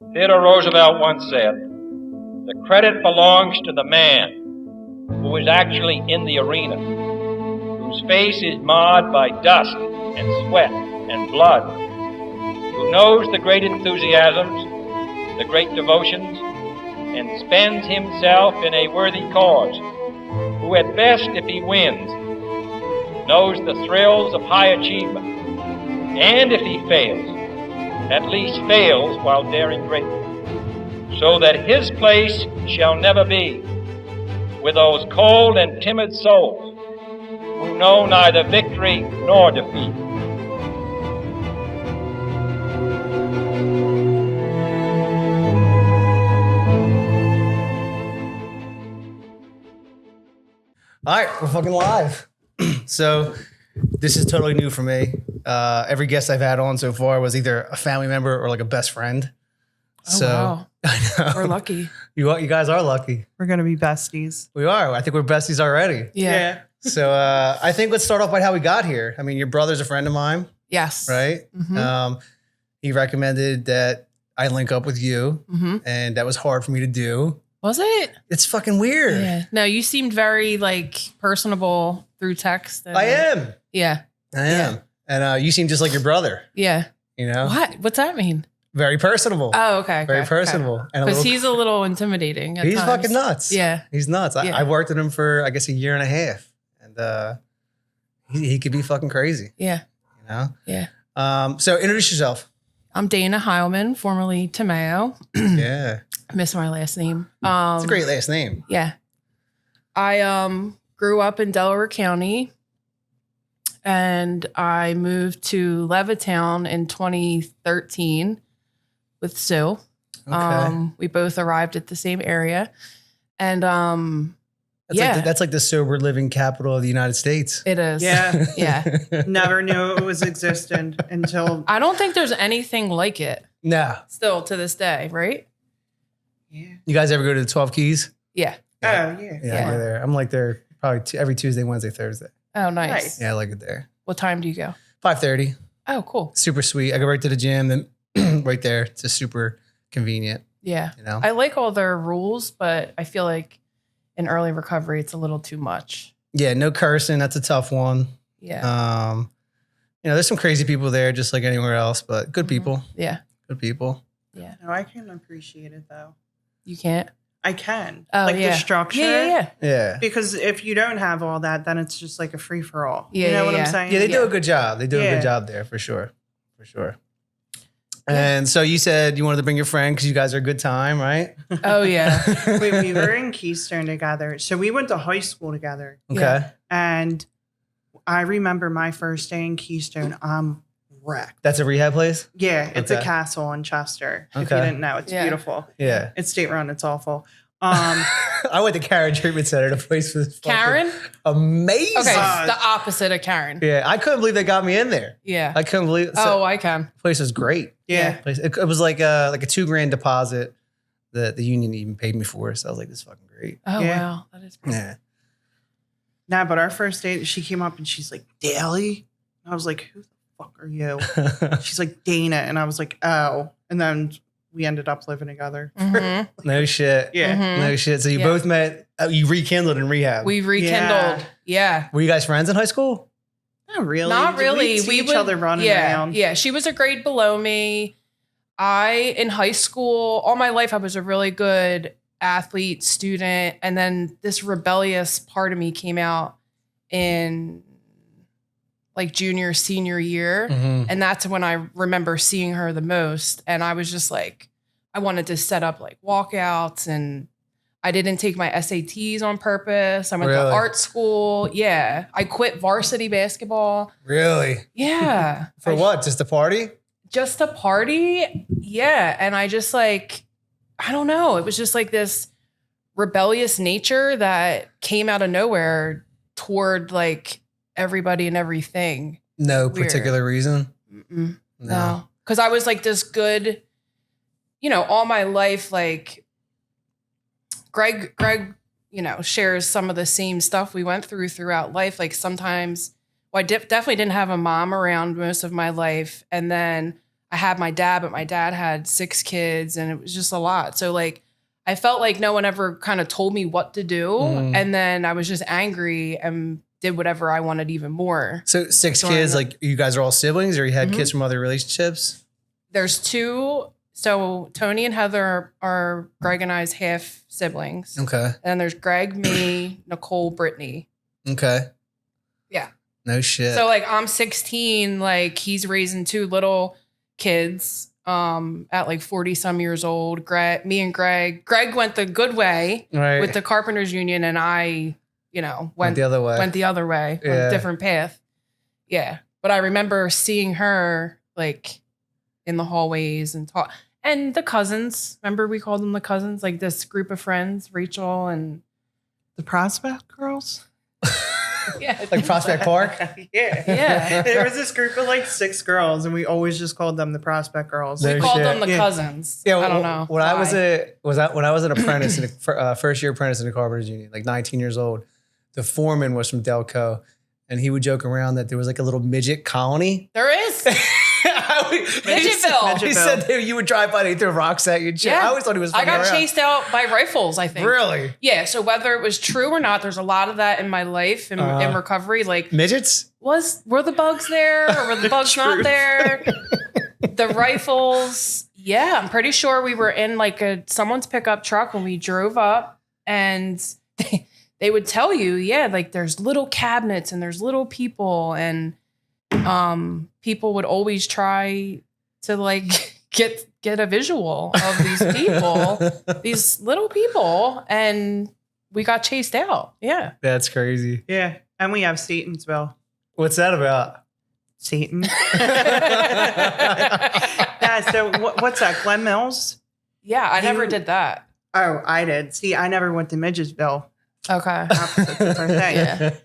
Theodore Roosevelt once said, "The credit belongs to the man who is actually in the arena, whose face is marred by dust and sweat and blood, who knows the great enthusiasms, the great devotions, and spends himself in a worthy cause, who at best, if he wins, knows the thrills of high achievement, and if he fails, at least fails while daring greatly, so that his place shall never be with those cold and timid souls who know neither victory nor defeat." All right, we're fucking live. So this is totally new for me. Every guest I've had on so far was either a family member or like a best friend. Oh, wow. I know. We're lucky. You guys are lucky. We're going to be besties. We are. I think we're besties already. Yeah. So I think let's start off by how we got here. I mean, your brother's a friend of mine, Yes. right? Mm-hmm. He recommended that I link up with you, and that was hard for me to do. Was it? It's fucking weird. Yeah. No, you seemed very like personable through text. And, I am. Yeah. I am. And you seem just like your brother, Yeah. you know? What? What's that mean? Very personable. Oh, okay. Very personable. And Because he's a little intimidating. At he's times. fucking nuts. Yeah. He's nuts. Yeah. I worked with him for, I guess, a year and a half. And he could be fucking crazy, Yeah. you know? Yeah. So introduce yourself. I'm Dana Heilman, formerly Tomeo. Yeah. I miss my last name. It's a great last name. Yeah. I grew up in Delaware County and I moved to Levittown in 2013 with Sue. Okay. We both arrived at the same area. And That's like the sober living capital of the United States. it is. Yeah. Yeah. Never knew it was existent until. I don't think there's anything like it No. still to this day, right? Yeah. You guys ever go to the 12 Keys? Yeah. Oh, yeah. Yeah, Yeah. I go there. I'm like there probably every Tuesday, Wednesday, Thursday. Oh, nice. Nice. Yeah, I like it there. What time do you go? 5:30. Oh, cool. Super sweet. I go right to the gym, then right there. It's just super convenient, Yeah. you know? I like all their rules, but I feel like in early recovery, it's a little too much. Yeah, no cursing. That's a tough one. Yeah. You know, there's some crazy people there, just like anywhere else, but good people. Yeah. Good people. Yeah. No, I can appreciate it though. You can't. I can. Oh, like yeah. the structure. Yeah. Yeah. Because if you don't have all that, then it's just like a free for all. Yeah, You know yeah, what yeah. I'm saying? Yeah, they do a good job. They do a Yeah. good job there for sure. For sure. And so you said you wanted to bring your friend because you guys are a good time, right? Oh, yeah. we were in Keystone together. So we went to high school together. Okay. Yeah. And I remember my first day in Keystone, I'm wrecked. That's a rehab place? Yeah, it's Okay. a castle in Chester. If Okay. you didn't know, it's Yeah. beautiful. Yeah. It's state run. It's awful. I went to Karen Treatment Center. The place was fucking Karen? amazing. Okay. God. The opposite of Karen. Yeah, I couldn't believe they got me in there. Yeah. I couldn't believe Oh, I can. the place was great. Yeah. It was like a $2,000 deposit that the union even paid me for. So I was like, this is fucking great. Oh, Yeah. wow. That is great. Yeah. Nah, but our first date, she came up and she's like, Daly? I was like, who the fuck are you? She's like, Dana. And I was like, oh. And then we ended up living together. Mhm. No shit. Yeah. Mhm. No shit. So you Yeah. both met, you rekindled in rehab. We rekindled. Yeah. Were you guys friends in high school? Not really. Not really. We'd see each other running yeah, around. Yeah. She was a grade below me. In high school, all my life, I was a really good athlete, student. And then this rebellious part of me came out in like junior, senior year. Mm-hmm. And that's when I remember seeing her the most. And I was just like, I wanted to set up like walkouts, and I didn't take my SATs on purpose. I went Really? to art school. Yeah. I quit varsity basketball. Really? Yeah. For what? Just a party? Just a party. Yeah. And I just like, I don't know. It was just like this rebellious nature that came out of nowhere toward like everybody and everything. No Weird. particular reason? Mm-mm. No. Because I was like this good, you know, all my life, like Greg, you know, shares some of the same stuff we went through throughout life. Like sometimes, well, I definitely didn't have a mom around most of my life. And then I had my dad, but my dad had 6 kids and it was just a lot. So like, I felt like no one ever kind of told me what to do. And then I was just angry and did whatever I wanted even more. So 6 kids, like you guys are all siblings or you had kids from other relationships? There's 2. So Tony and Heather are Greg and I's half siblings. Okay. And there's Greg, me, Nicole, Brittany. Okay. Yeah. No shit. So like I'm 16, like he's raising 2 little kids at like 40 some years old. Me and Greg went the good way with the Carpenters Union and I, went the other way, went a different path. Yeah. But I remember seeing her like in the hallways and talk. And the cousins, remember we called them the cousins, like this group of friends, Rachel and The Prospect Girls? yeah, like Prospect Park? Yeah. There was this group of like 6 girls and we always just called them the Prospect Girls. We called them the cousins. Yeah, I don't know. When I was an apprentice, first year apprentice in the Carpenters Union, like 19 years old, the foreman was from Delco, and he would joke around that there was like a little midget colony. There is. Midgetville. He said that you would drive by and he'd throw rocks at you. Yeah. I always thought he was I got around. chased out by rifles, I think. Really? Yeah. So whether it was true or not, there's a lot of that in my life in recovery. Like midgets? Were the bugs there or were the bugs not there? The rifles. Yeah. I'm pretty sure we were in like someone's pickup truck when we drove up and they would tell you, like there's little cabinets and there's little people and people would always try to like get a visual of these people, these little people, and we got chased out. Yeah. That's crazy. Yeah. And we have Satonsville. What's that about? Satan. Yeah, so what's that? Glen Mills? Yeah, I never did that. Oh, I did. See, I never went to Midgetville. Okay. That's our thing. Yeah.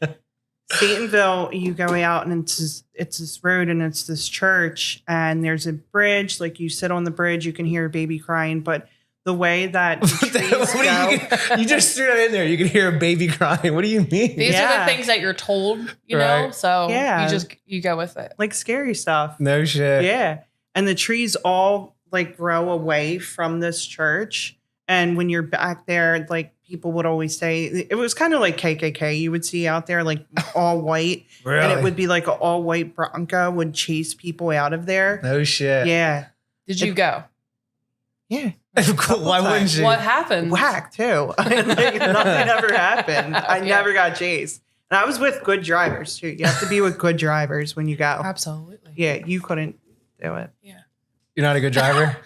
Satanville, you go out and it's this road and it's this church and there's a bridge. Like you sit on the bridge, you can hear a baby crying. But the way that the trees go, you just threw that in there. You can hear a baby crying. What do you mean? These are the things that you're told, you know. So yeah. you go with it. Like scary stuff. No shit. Yeah, and the trees all like grow away from this church. And when you're back there, like people would always say, it was kind of like KKK you would see out there, like all white. Really? And it would be like an all white Bronco would chase people out of there. No shit. Yeah. Did you go? Yeah. Why wouldn't you? What happened? Whack too. Like, nothing ever happened. I never got chased. And I was with good drivers too. You have to be with good drivers when you go. Absolutely. Yeah. You couldn't do it. Yeah. You're not a good driver?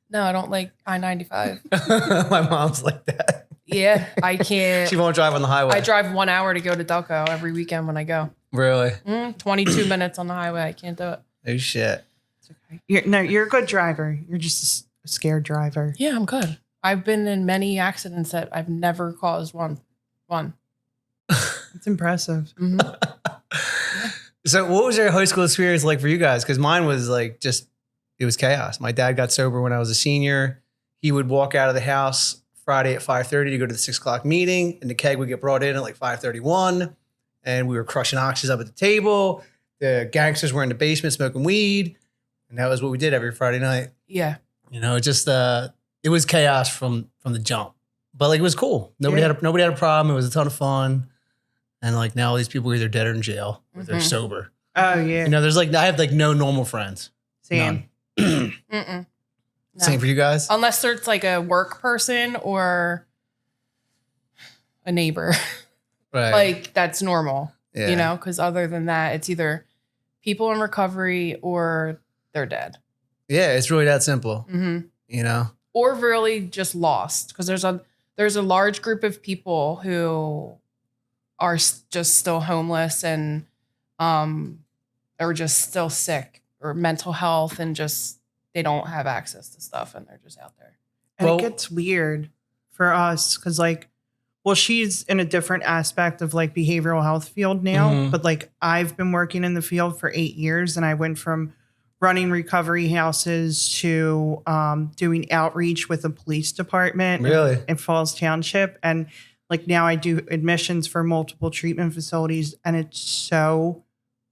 No, I don't like I-95. My mom's like that. Yeah, I can't. She won't drive on the highway. I drive 1 hour to go to Delco every weekend when I go. Really? 22 minutes on the highway. I can't do it. No shit. It's okay. You're a good driver. You're just a scared driver. Yeah, I'm good. I've been in many accidents that I've never caused one. It's impressive. Mm-hmm. So what was your high school experience like for you guys? Because mine was like it was chaos. My dad got sober when I was a senior. He would walk out of the house Friday at 5:30 to go to the 6 o'clock meeting, and the keg would get brought in at like 5:31, and we were crushing oxys up at the table. The gangsters were in the basement smoking weed, and that was what we did every Friday night. Yeah. It was chaos from the jump, but like it was cool. Nobody had a problem. It was a ton of fun, and like now all these people are either dead or in jail or they're sober. Oh yeah. There's like I have like no normal friends. Sam. Mm-mm. No. Same for you guys? Unless there's like a work person or a neighbor. Right. Like that's normal, Yeah. because other than that, it's either people in recovery or they're dead. Yeah, it's really that simple. Mm-hmm. Or really just lost, because there's a large group of people who are just still homeless and are just still sick or mental health and just they don't have access to stuff and they're just out there. And it gets weird for us because she's in a different aspect of like behavioral health field now, but like I've been working in the field for 8 years and I went from running recovery houses to doing outreach with the police department in Falls Township. And like now I do admissions for multiple treatment facilities, and it's so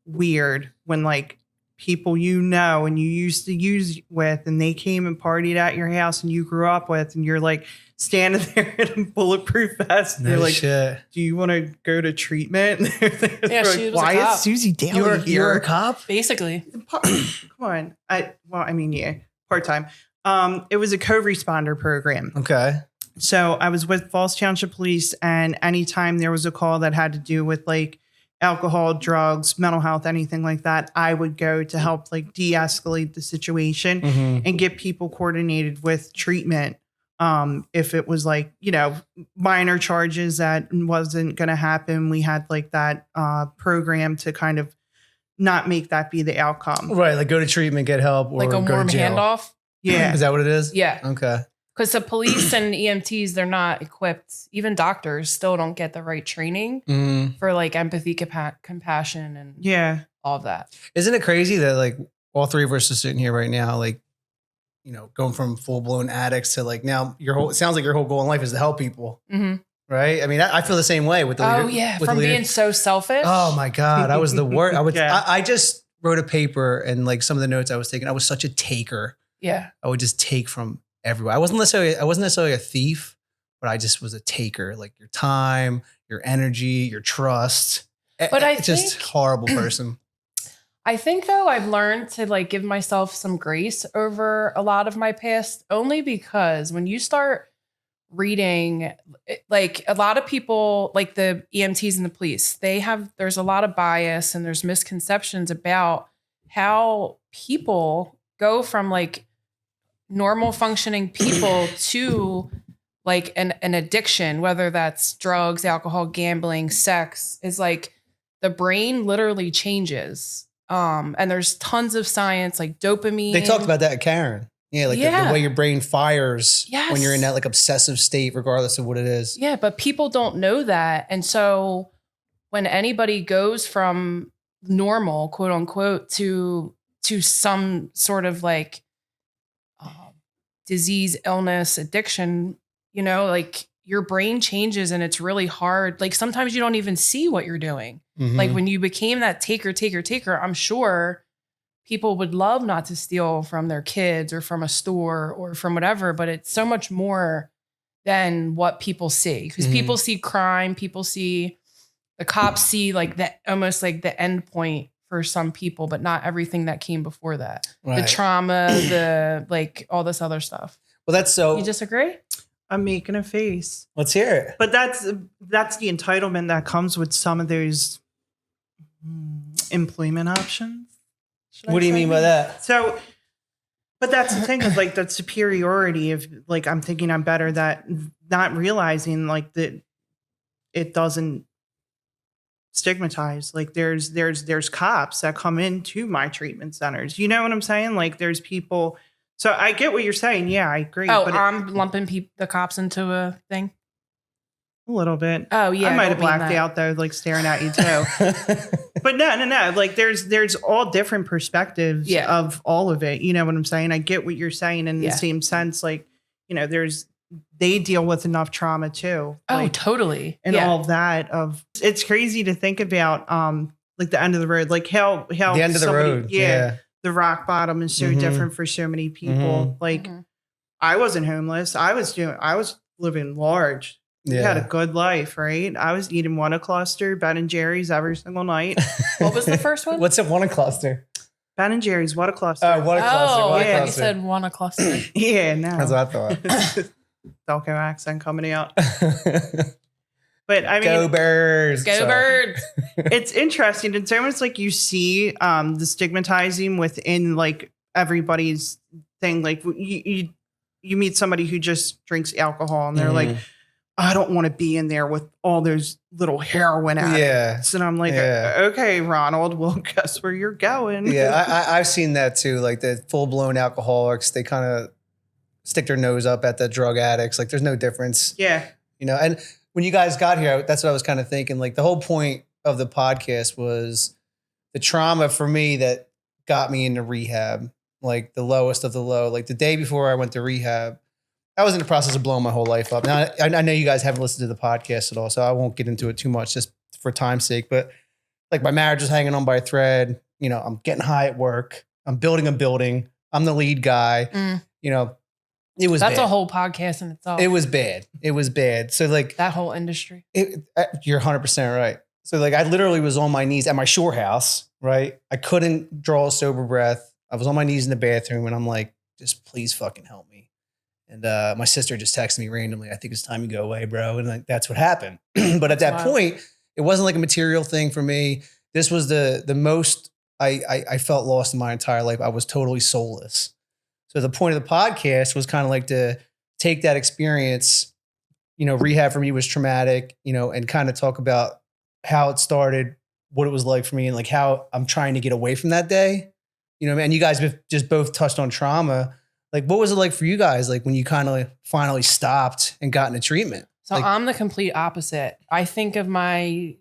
weird when like people you know and you used to use with, and they came and partied at your house and you grew up with, and you're like standing there in a bulletproof vest. And No they're like, shit. do you want to go to treatment? Yeah, Like, she was a why cop. is Susie Daly here? You're a cop? Basically. Come on. Yeah, part-time. It was a co-responder program. Okay. So I was with Falls Township Police, and anytime there was a call that had to do with like alcohol, drugs, mental health, anything like that, I would go to help like de-escalate the situation and get people coordinated with treatment. If it was like, minor charges that wasn't going to happen, we had like that program to kind of not make that be the outcome. Right. Like go to treatment, get help, or Like a go warm to jail. handoff. Yeah. Is that what it is? Yeah. Okay. Because the police and EMTs, they're not equipped. Even doctors still don't get the right training for like empathy, compassion, and all of that. Isn't it crazy that like all three of us are sitting here right now, like, going from full blown addicts to like now it sounds like your whole goal in life is to help people. Right. I mean, I feel the same way with the leader. Oh yeah. With From the leader. being so selfish. Oh my God. I was the worst. I just wrote a paper, and like some of the notes I was taking, I was such a taker. Yeah. I would just take from everywhere. I wasn't necessarily a thief, but I just was a taker. Like your time, your energy, your trust. But I just think, horrible person. I think though I've learned to like give myself some grace over a lot of my past, only because when you start reading, like a lot of people, like the EMTs and the police, there's a lot of bias and there's misconceptions about how people go from like normal functioning people to like an addiction, whether that's drugs, alcohol, gambling, sex, is like the brain literally changes. And there's tons of science like dopamine. They talked about that at Karen. Yeah, like the way your brain fires when you're in that like obsessive state, regardless of what it is. Yeah, but people don't know that. And so when anybody goes from normal, quote unquote, to some sort of like disease, illness, addiction, like your brain changes and it's really hard. Like sometimes you don't even see what you're doing. Like when you became that taker, I'm sure people would love not to steal from their kids or from a store or from whatever, but it's so much more than what people see. Because people see crime, the cops see like that, almost like the end point for some people, but not everything that came before that. Right. The trauma, the like all this other stuff. Well, that's so. You disagree? I'm making a face. Let's hear it. But that's the entitlement that comes with some of those employment options. What do you mean by that? So, but that's the thing, is like that superiority of like, I'm thinking I'm better, that not realizing like that it doesn't stigmatize. Like there's cops that come into my treatment centers. You know what I'm saying? Like there's people. So I get what you're saying. Yeah, I agree. Oh, but I'm lumping the cops into a thing. A little bit. Oh yeah, I might have blacked out though, like staring at you too. But no. Like there's all different perspectives of all of it. You know what I'm saying? I get what you're saying in the same sense. Like, they deal with enough trauma too. Oh, like, totally. And all that it's crazy to think about like the end of the road, like how the end of the road. Yeah. The rock bottom is so different for so many people. Like I wasn't homeless. I was living large. We had a good life, right? I was eating One Cluster, Ben and Jerry's every single night. What was the first one? What's a One Cluster? Ben and Jerry's, What Cluster. Oh, What Cluster. Oh, yeah, you said One Cluster. Yeah, no. That's what I thought. Delco accent coming out. But I mean, go Birds. Go Birds. It's interesting. It's almost like you see the stigmatizing within like everybody's thing. Like you meet somebody who just drinks alcohol and they're like, I don't want to be in there with all those little heroin addicts. And I'm like, okay, Ronald, well, guess where you're going. Yeah, I've seen that too. Like the full blown alcoholics, they kind of stick their nose up at the drug addicts. Like there's no difference. Yeah. And when you guys got here, that's what I was kind of thinking. Like the whole point of the podcast was the trauma for me that got me into rehab, like the lowest of the low. Like the day before I went to rehab, I was in the process of blowing my whole life up. Now, I know you guys haven't listened to the podcast at all, so I won't get into it too much just for time's sake. But like my marriage was hanging on by a thread. You know, I'm getting high at work. I'm building a building. I'm the lead guy. You know, it was That's bad. a whole podcast in itself. It was bad. It was bad. So like that whole industry. You're 100% right. So like I literally was on my knees at my shore house, right? I couldn't draw a sober breath. I was on my knees in the bathroom and I'm like, just please fucking help me. And my sister just texted me randomly, I think it's time you go away, bro. And like that's what happened. But at that point, it wasn't like a material thing for me. This was the most I felt lost in my entire life. I was totally soulless. So the point of the podcast was kind of like to take that experience, you know, rehab for me was traumatic, you know, and kind of talk about how it started, what it was like for me, and like how I'm trying to get away from that day. You know, and you guys have just both touched on trauma. Like, what was it like for you guys? Like when you kind of finally stopped and got into treatment? So like, I'm the complete opposite. I think of my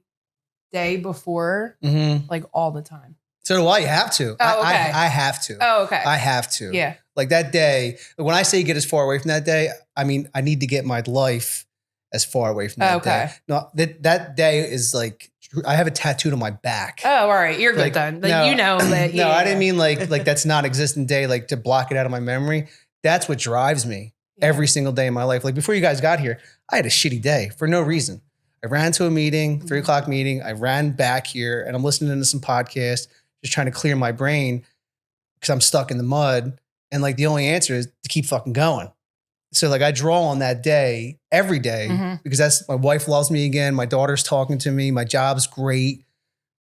day before, like all the time. So do I. You have to. Oh, okay. I have to. Oh, okay. I have to. Yeah. Like that day, when I say get as far away from that day, I mean, I need to get my life as far away from that day. No, that day is like, I have a tattooed on my back. Oh, all right. You're like, good then. No, you know that. No, I didn't mean like that's non-existent day, like to block it out of my memory. That's what drives me every single day in my life. Like before you guys got here, I had a shitty day for no reason. I ran to a meeting, 3 o'clock meeting. I ran back here and I'm listening to some podcast, just trying to clear my brain because I'm stuck in the mud. And like the only answer is to keep fucking going. So like I draw on that day every day because that's my wife loves me again. My daughter's talking to me. My job's great.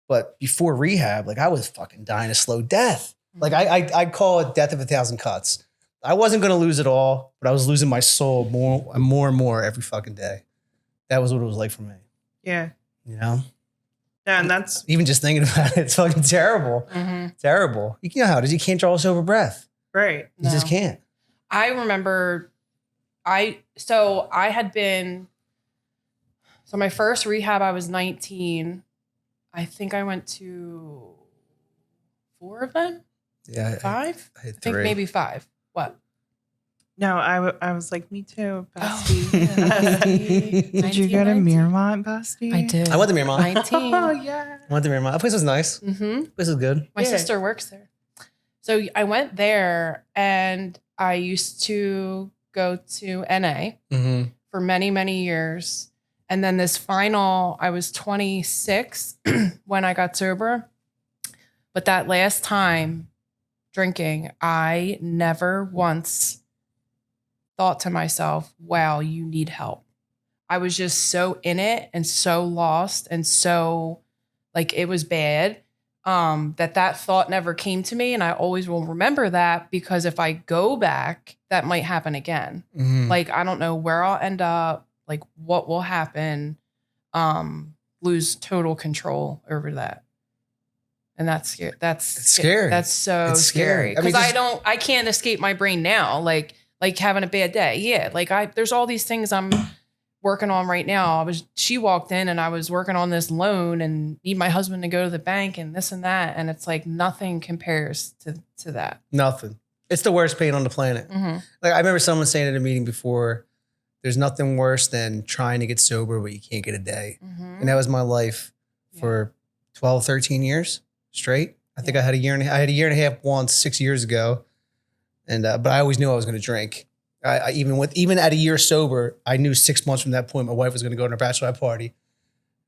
But before rehab, like I was fucking dying a slow death. Like I'd call it death of 1,000 cuts. I wasn't going to lose it all, but I was losing my soul more and more every fucking day. That was what it was like for me. Yeah. You know? Yeah, and that's even just thinking about it, it's fucking terrible. Terrible. You know how it is. You can't draw a sober breath. right. You just can't. I remember my first rehab, I was 19. I think I went to 4 of them. Yeah. 5? I think maybe 5. What? No, I was like, me too, Bestie. Bestie. Did you go to Miramont, Bestie? I did. I went to Miramont. 19. Oh, yeah. I went to Miramont. That place was nice. This is good. My sister works there. So I went there and I used to go to NA for many, many years. And then I was 26 when I got sober. But that last time drinking, I never once thought to myself, wow, you need help. I was just so in it and so lost and so like it was bad that thought never came to me. And I always will remember that because if I go back, that might happen again. Like, I don't know where I'll end up, like what will happen, lose total control over that. And that's scary. It's scary. That's so scary. Because I can't escape my brain now. Like having a bad day. Yeah. Like there's all these things I'm working on right now. She walked in and I was working on this loan and need my husband to go to the bank and this and that. And it's like nothing compares to that. Nothing. It's the worst pain on the planet. Like I remember someone saying at a meeting before, there's nothing worse than trying to get sober, but you can't get a day. And that was my life for 12, 13 years straight. I think I had a year and a half once 6 years ago. And, but I always knew I was going to drink. Even at a year sober, I knew 6 months from that point, my wife was going to go to her bachelorette party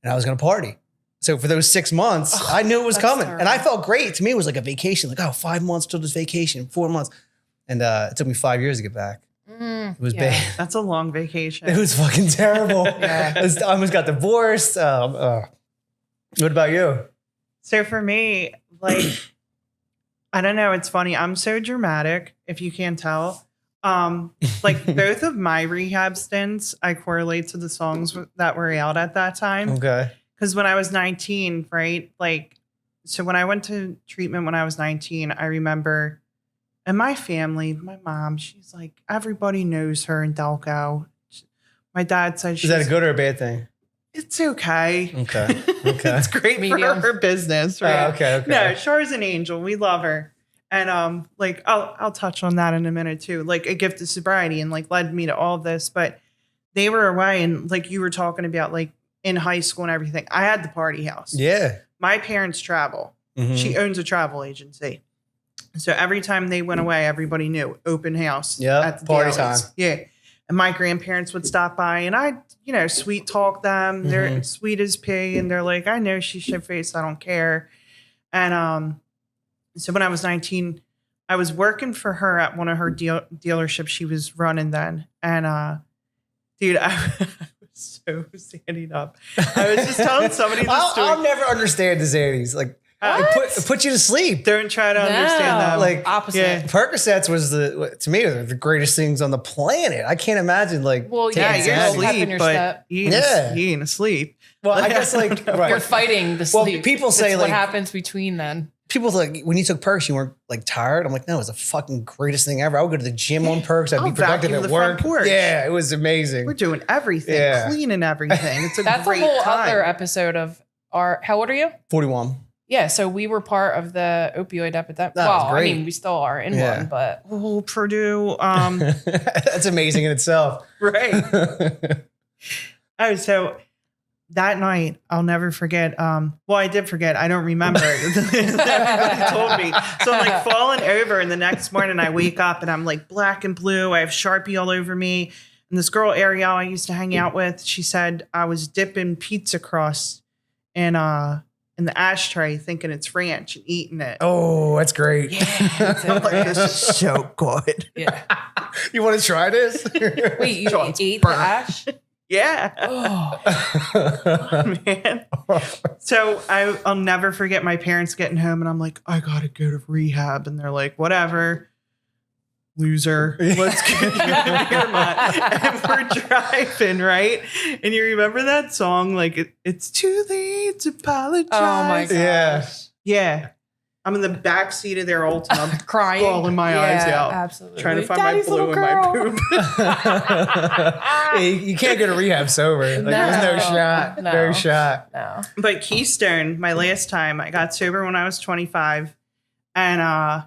and I was going to party. So for those 6 months, I knew it was coming. terrible. And I felt great. To me, it was like a vacation. Like, 5 months till this vacation, 4 months. And it took me 5 years to get back. It was bad. That's a long vacation. It was fucking terrible. I almost got divorced. What about you? So for me, like, I don't know. It's funny. I'm so dramatic, if you can't tell. Like both of my rehab stints, I correlate to the songs that were out at that time. Okay. Because when I was 19, right? Like, so when I went to treatment when I was 19, I remember, and my family, my mom, she's like, everybody knows her in Delco. My dad said she's... Is that a good or a bad thing? It's okay. Okay. It's great Medium. for her business, right? Okay. No, Char's an angel. We love her. And like I'll touch on that in a minute too. Like a gift of sobriety and like led me to all of this. But they were away and like you were talking about like in high school and everything. I had the party house. Yeah. My parents travel. Mhm. She owns a travel agency. So every time they went away, everybody knew open house. Yep, at the party Daley's. time. Yeah. And my grandparents would stop by and I'd, sweet talk them. They're sweet as pea. And they're like, I know she's shit faced. I don't care. And so when I was 19, I was working for her at one of her dealerships she was running then. And dude, I was so standing up. I was just telling somebody this story. I'll never understand the Xannies. Like, it put you to sleep. Don't try to understand that. Like, opposite. Yeah. Percocets was to me was the greatest things on the planet. I can't imagine Well, Yeah, yeah, you're pep in asleep, your but step. you ain't asleep. Well, I guess like right. You're fighting the Well, sleep. people say, It's like- what happens between then. People like when you took perks, you weren't like tired. I'm like, no, it was the fucking greatest thing ever. I would go to the gym on perks. I'd I'll be productive vacuum at the front work. porch. Yeah, it was amazing. We're doing everything, Yeah. cleaning everything. It's a That's great a whole time. other episode of our. How old are you? 41. Yeah, so we were part of the opioid epidemic. That was Well, I great. mean, we still are in Yeah. one, but Oh, Purdue. That's amazing in itself. Right. Oh, so that night, I'll never forget. Well, I did forget. I don't remember. Everybody told me. So I'm like falling over, and the next morning I wake up and I'm like black and blue. I have Sharpie all over me. And this girl, Ariel, I used to hang out with, she said I was dipping pizza crust in the ashtray thinking it's ranch and eating it. Oh, that's great. I'm like, this is so good. yeah. You want to try this? Wait, you John's ate the burnt. ash? Yeah. Oh, Man. So I'll never forget my parents getting home and I'm like, I gotta go to rehab. And they're like, whatever, loser. Let's go to Fairmont. And we're driving, right? And you remember that song? Like, it's too late to apologize. oh my gosh. Yeah. Yeah. I'm in the back seat of their Ultima, Crying. bawling my eyes Yeah, out. Absolutely. Trying to find Daddy's my blue little and my girl. poop. Yeah, you can't go to rehab sober. Like, there's no No. shot. No. No shot. No. But Keystone, my last time, I got sober when I was 25. And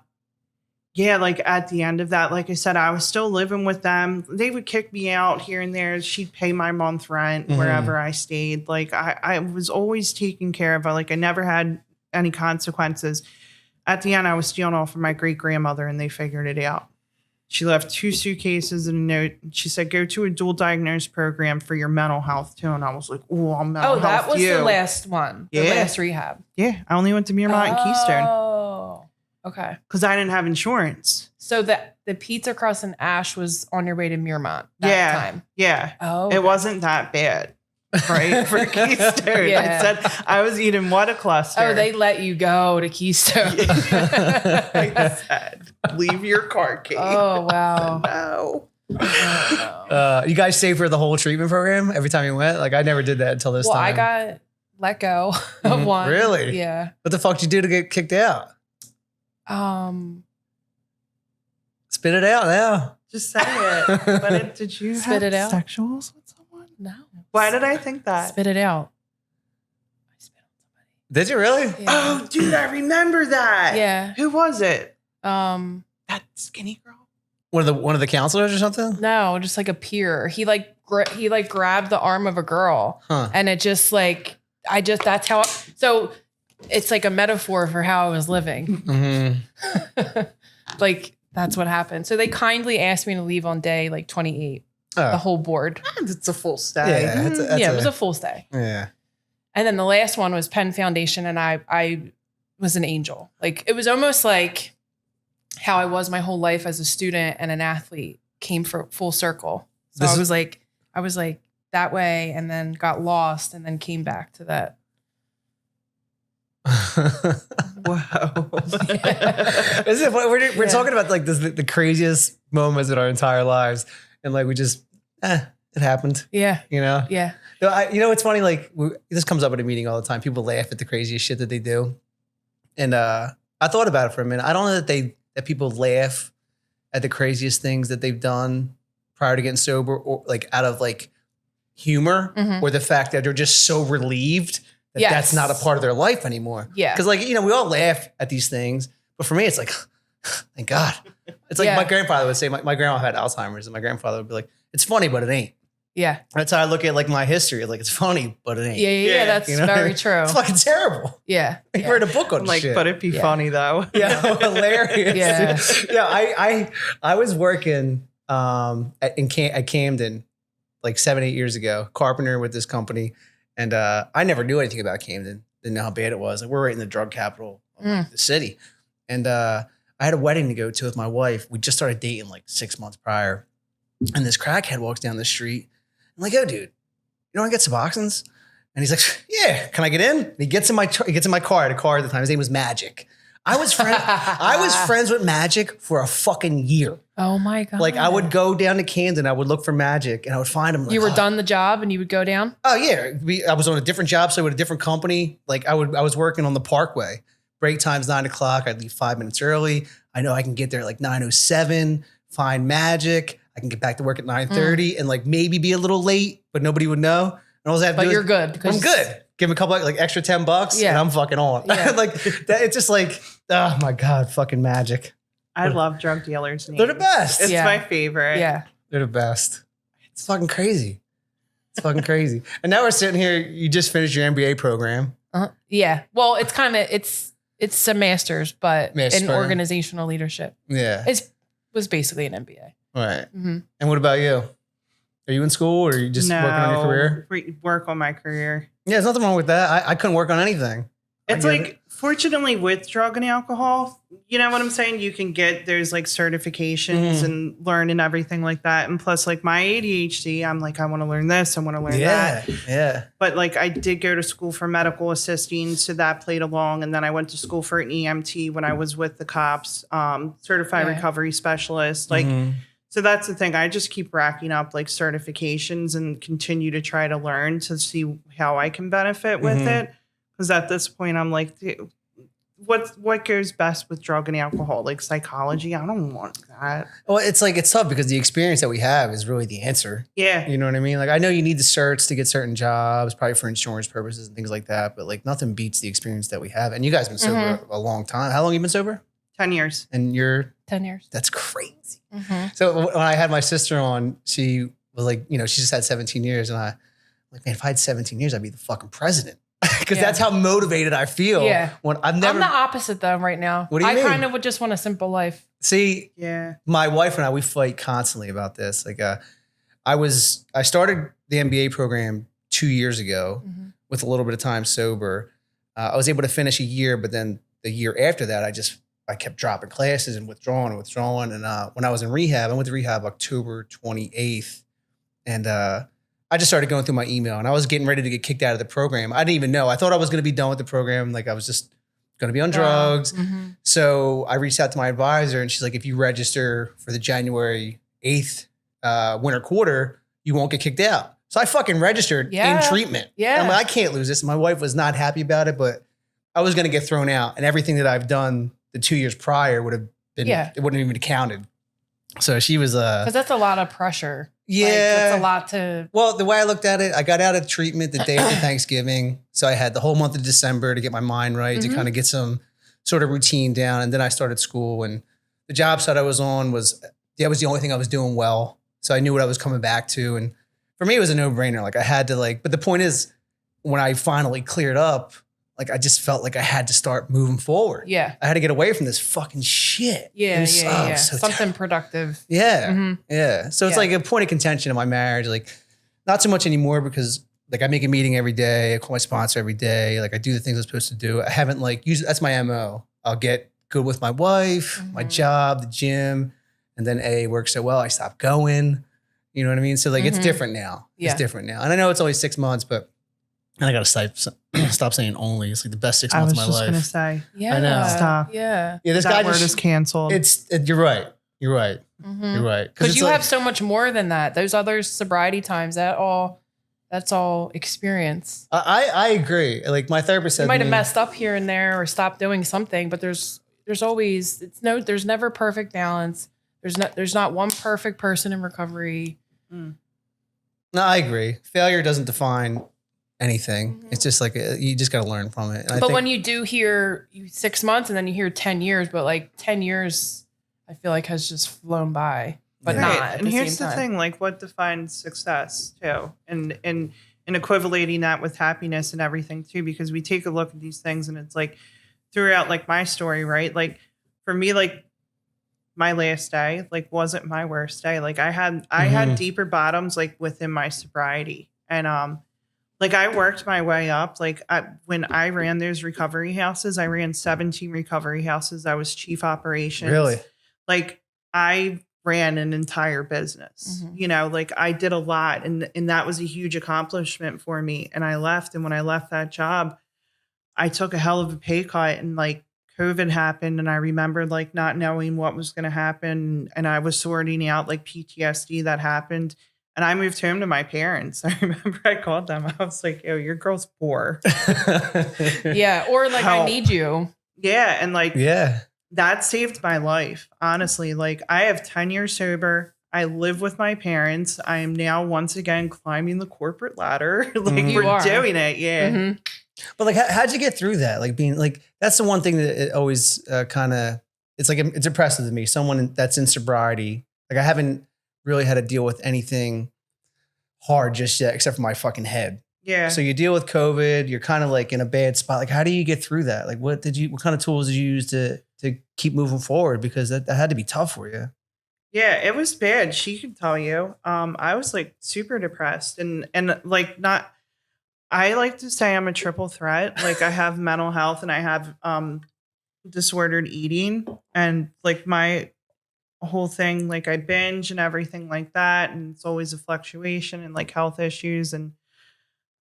yeah, like at the end of that, like I said, I was still living with them. They would kick me out here and there. She'd pay my month rent wherever I stayed. Like I was always taken care of. Like I never had any consequences. At the end, I was stealing off of my great grandmother and they figured it out. She left 2 suitcases and a note. She said, go to a dual diagnosis program for your mental health too. And I was like, oh, I'm mental Oh, health. that was you. the last one. The Yeah. last rehab. Yeah, I only went to Miramont and Keystone Oh. Okay. because I didn't have insurance. So the pizza crust and ash was on your way to Miramont that Yeah. time. Yeah. Oh. It wasn't that bad, right? For Keystone. Yeah. I said I was eating what a cluster. Oh, they let you go to Keystone. I said, leave your car key. Oh, wow. No. Oh, no. You guys stayed for the whole treatment program every time you went? Like, I never did that until this Well, time. I got let go of Mhm. one. Really? Yeah. What the fuck did you do to get kicked out? Spit it out now. Just say it. But did you Spit have it out. sexuals with someone? No. Why did I think that? Spit it out. I spit Did you really? on somebody. Yeah. Oh, dude, I remember that. Yeah. Who was it? That skinny girl? One of the counselors or something? No, just like a peer. He grabbed the arm of a girl, Huh. and it just like that's how. So it's like a metaphor for how I was living. Mm-hmm. Like that's what happened. So they kindly asked me to leave on day like 28. The Oh. whole board. It's a full stay. Yeah, that's Yeah, it was a full stay. yeah. And then the last one was Penn Foundation, and I was an angel. Like it was almost like how I was my whole life as a student and an athlete came for full circle. So I was like that way, and then got lost, and then came back to that. Wow. Is it? We're Yeah. talking about like the craziest moments in our entire lives, and like we just, it happened. Yeah, You know. yeah. No, you know, it's funny. Like this comes up at a meeting all the time. People laugh at the craziest shit that they do, and I thought about it for a minute. I don't know that people laugh at the craziest things that they've done prior to getting sober, or like out of like humor, Mhm. or the fact that they're just so relieved that Yes. that's not a part of their life anymore. Yeah. Because like, you know, we all laugh at these things, but for me, it's like, thank God. It's like Yeah. my grandfather would say, my grandma had Alzheimer's, and my grandfather would be like, it's funny, but it ain't. Yeah. That's how I look at like my history. Like it's funny, but it ain't. Yeah. That's You know what I very mean? true. It's fucking terrible. Yeah. I yeah. read a book on Like, shit. but it'd be Yeah. funny though. Yeah, hilarious. Yeah. Yeah, I was working at Camden like 7-8 years ago, carpenter with this company, and I never knew anything about Camden. Didn't know how bad it was. Like, we're right in the drug capital of like, the city, and I had a wedding to go to with my wife. We just started dating like 6 months prior, and this crackhead walks down the street. I'm like, "Yo, dude, you want to get Suboxones?" And he's like, "Yeah, can I get in?" And he gets in my car. I had a car at the time. His name was Magic. I was friends with Magic for a fucking year. Oh my God. Like I would go down to Camden, I would look for Magic, and I would find him. Like, You were done the job and you would go down? Oh yeah, I was on a different job, so with a different company. Like I was working on the Parkway. Break time's 9 o'clock. I'd leave 5 minutes early. I know I can get there like 9:07. Find Magic. I can get back to work at 9:30 and like maybe be a little late, but nobody would know. And all I have to But do you're is, good. I'm good. Give him a couple like extra $10, Yeah. and I'm fucking on. Yeah. Like that. It's just like, oh my God, fucking Magic. I love drug dealers' names. They're the best. It's Yeah. my favorite. Yeah. They're the best. It's fucking crazy. It's fucking crazy. And now we're sitting here. You just finished your MBA program. Yeah. Well, it's kind of, it's a master's, but Master's in program. organizational leadership. Yeah. Was basically an MBA. Right. Mm-hmm. And what about you? Are you in school or are you just working on your career? Work on my career. Yeah, there's nothing wrong with that. I couldn't work on anything. It's like, fortunately with drug and alcohol, you know what I'm saying? You can there's like certifications and learn and everything like that. And plus like my ADHD, I'm like, I want to learn this. I want to learn that. Yeah. But like I did go to school for medical assisting. So that played along. And then I went to school for an EMT when I was with the cops, certified recovery specialist. Like, so that's the thing. I just keep racking up like certifications and continue to try to learn to see how I can benefit with it. Because at this point, I'm like, what goes best with drug and alcohol? Like psychology? I don't want that. Well, it's like, it's tough because the experience that we have is really the answer. Yeah. You know what I mean? Like, I know you need the certs to get certain jobs, probably for insurance purposes and things like that. But like, nothing beats the experience that we have. And you guys have been sober a long time. How long have you been sober? 10 years. And you're 10 years. That's crazy. So when I had my sister on, she was like, you know, she just had 17 years. And I'm like, man, if I had 17 years, I'd be the fucking president. Because that's how motivated I feel. Yeah. When I'm the opposite though right now. What do you mean? I kind of would just want a simple life. See, yeah, my wife and I, we fight constantly about this. Like, I started the MBA program 2 years ago with a little bit of time sober. I was able to finish a year, but then the year after that, I kept dropping classes and withdrawing. And when I was in rehab, I went to rehab October 28th. And I just started going through my email and I was getting ready to get kicked out of the program. I didn't even know. I thought I was going to be done with the program. Like I was just going to be on drugs. So I reached out to my advisor and she's like, if you register for the January 8th winter quarter, you won't get kicked out. So I fucking registered in treatment. Yeah. I'm like, I can't lose this. My wife was not happy about it, but I was going to get thrown out and everything that I've done the 2 years prior would have been, it wouldn't even have counted. So she was, because that's a lot of pressure. Yeah. Like, that's a lot to. Well, the way I looked at it, I got out of treatment the day after Thanksgiving. So I had the whole month of December to get my mind right, to kind of get some sort of routine down. And then I started school and the job site I was on that was the only thing I was doing well. So I knew what I was coming back to. And for me, it was a no-brainer. Like I had to but the point is when I finally cleared up, like I just felt like I had to start moving forward. Yeah. I had to get away from this fucking shit. Yeah. So something productive. Yeah. Yeah. So it's like a point of contention in my marriage. Like not so much anymore because like I make a meeting every day. I call my sponsor every day. Like I do the things I'm supposed to do. I haven't that's my MO. I'll get good with my wife, my job, the gym. And then AA works so well, I stop going. You know what I mean? So like it's different now. Yeah. It's different now. And I know it's only 6 months, but I got to stop saying only. It's like the best 6 months of my life. I was just going to say. Yeah. I know. Stop. Yeah. Yeah, this that guy word is canceled. You're right. You're right. You're right. Because you have so much more than that. Those other sobriety times, that's all experience. I agree. Like my therapist said, You might have messed up here and there or stopped doing something, but there's always there's never perfect balance. There's not one perfect person in recovery. No, I agree. Failure doesn't define anything. It's just like you just got to learn from it. And but when you do hear 6 months and then you hear 10 years, but like 10 years, I feel like has just flown by. but Yeah. not Right. at And the here's same the time. thing, like what defines success too. And equivalating that with happiness and everything too, because we take a look at these things and it's like throughout like my story, right? Like for me, like my last day, like wasn't my worst day. Like I had deeper bottoms like within my sobriety. And like I worked my way up. Like when I ran those recovery houses, I ran 17 recovery houses. I was chief operations. Really? Like I ran an entire business. You know, like I did a lot and that was a huge accomplishment for me. And I left. And when I left that job, I took a hell of a pay cut and like COVID happened. And I remembered like not knowing what was going to happen. And I was sorting out like PTSD that happened. And I moved home to my parents. I remember I called them. I was like, yo, your girl's poor. Yeah. Or like, Help. I need you. Yeah. And like, Yeah. that saved my life. Honestly, like I have 10 years sober. I live with my parents. I am now once again climbing the corporate ladder. Like You we're are. doing it. Yeah. Mhm. But like, how'd you get through that? Like being like, that's the one thing that it always kind of, it's like, it's impressive to me. Someone that's in sobriety. Like I haven't really had to deal with anything hard just yet, except for my fucking head. Yeah. So you deal with COVID, you're kind of like in a bad spot. Like, how do you get through that? Like, what kind of tools did you use to keep moving forward? Because that had to be tough for you. Yeah, it was bad. She could tell you. I was like super depressed and like not, I like to say I'm a triple threat. Like I have mental health and I have disordered eating and like my whole thing, like I binge and everything like that. And it's always a fluctuation and like health issues. And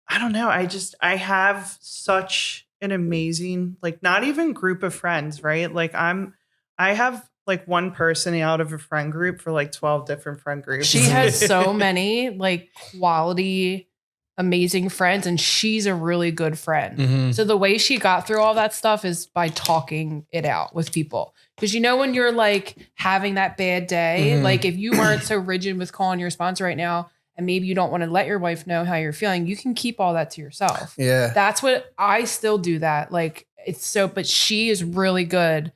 I don't know. I have such an amazing, like not even group of friends, right? Like I have like one person out of a friend group for like 12 different friend groups. She has so many like quality, amazing friends, and she's a really good friend. Mm-hmm. So the way she got through all that stuff is by talking it out with people. Because you know, when you're like having that bad day, like if you weren't so rigid with calling your sponsor right now, and maybe you don't want to let your wife know how you're feeling, you can keep all that to yourself. Yeah. That's what I still do that. Like it's so, but she is really good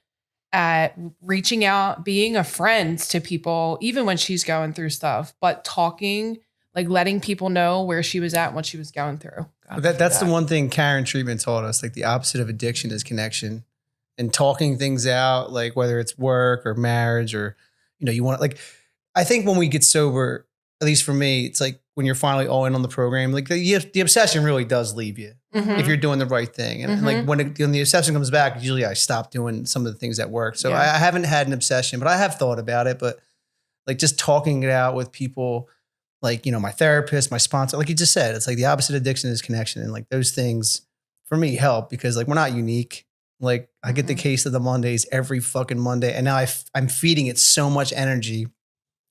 at reaching out, being a friend to people, even when she's going through stuff, but talking, like letting people know where she was at and what she was going through. That's the one thing Karen Treatment taught us. Like the opposite of addiction is connection, and talking things out, like whether it's work or marriage or, you know, you want like, I think when we get sober, at least for me, it's like when you're finally all in on the program, like the obsession really does leave you if you're doing the right thing. And like when the obsession comes back, usually I stop doing some of the things that work. So I haven't had an obsession, but I have thought about it. But like just talking it out with people, like, you know, my therapist, my sponsor, like you just said, it's like the opposite of addiction is connection. And like those things for me help because like we're not unique. Like I get the case of the Mondays every fucking Monday. And now I'm feeding it so much energy.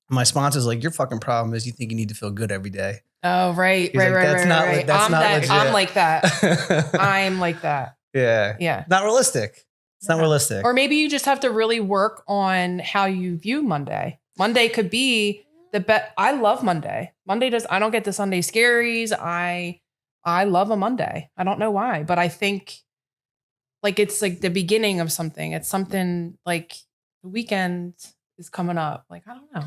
My sponsor's like, your fucking problem is you think you need to feel good every day. Oh, right. He's like, that's not legit. I'm like that. I'm like that. Yeah. Yeah. Not realistic. It's not realistic. Or maybe you just have to really work on how you view Monday. Monday could be the best. I love Monday. I don't get the Sunday scaries. I love a Monday. I don't know why, but I think like it's like the beginning of something. It's something like the weekend is coming up. Like, I don't know.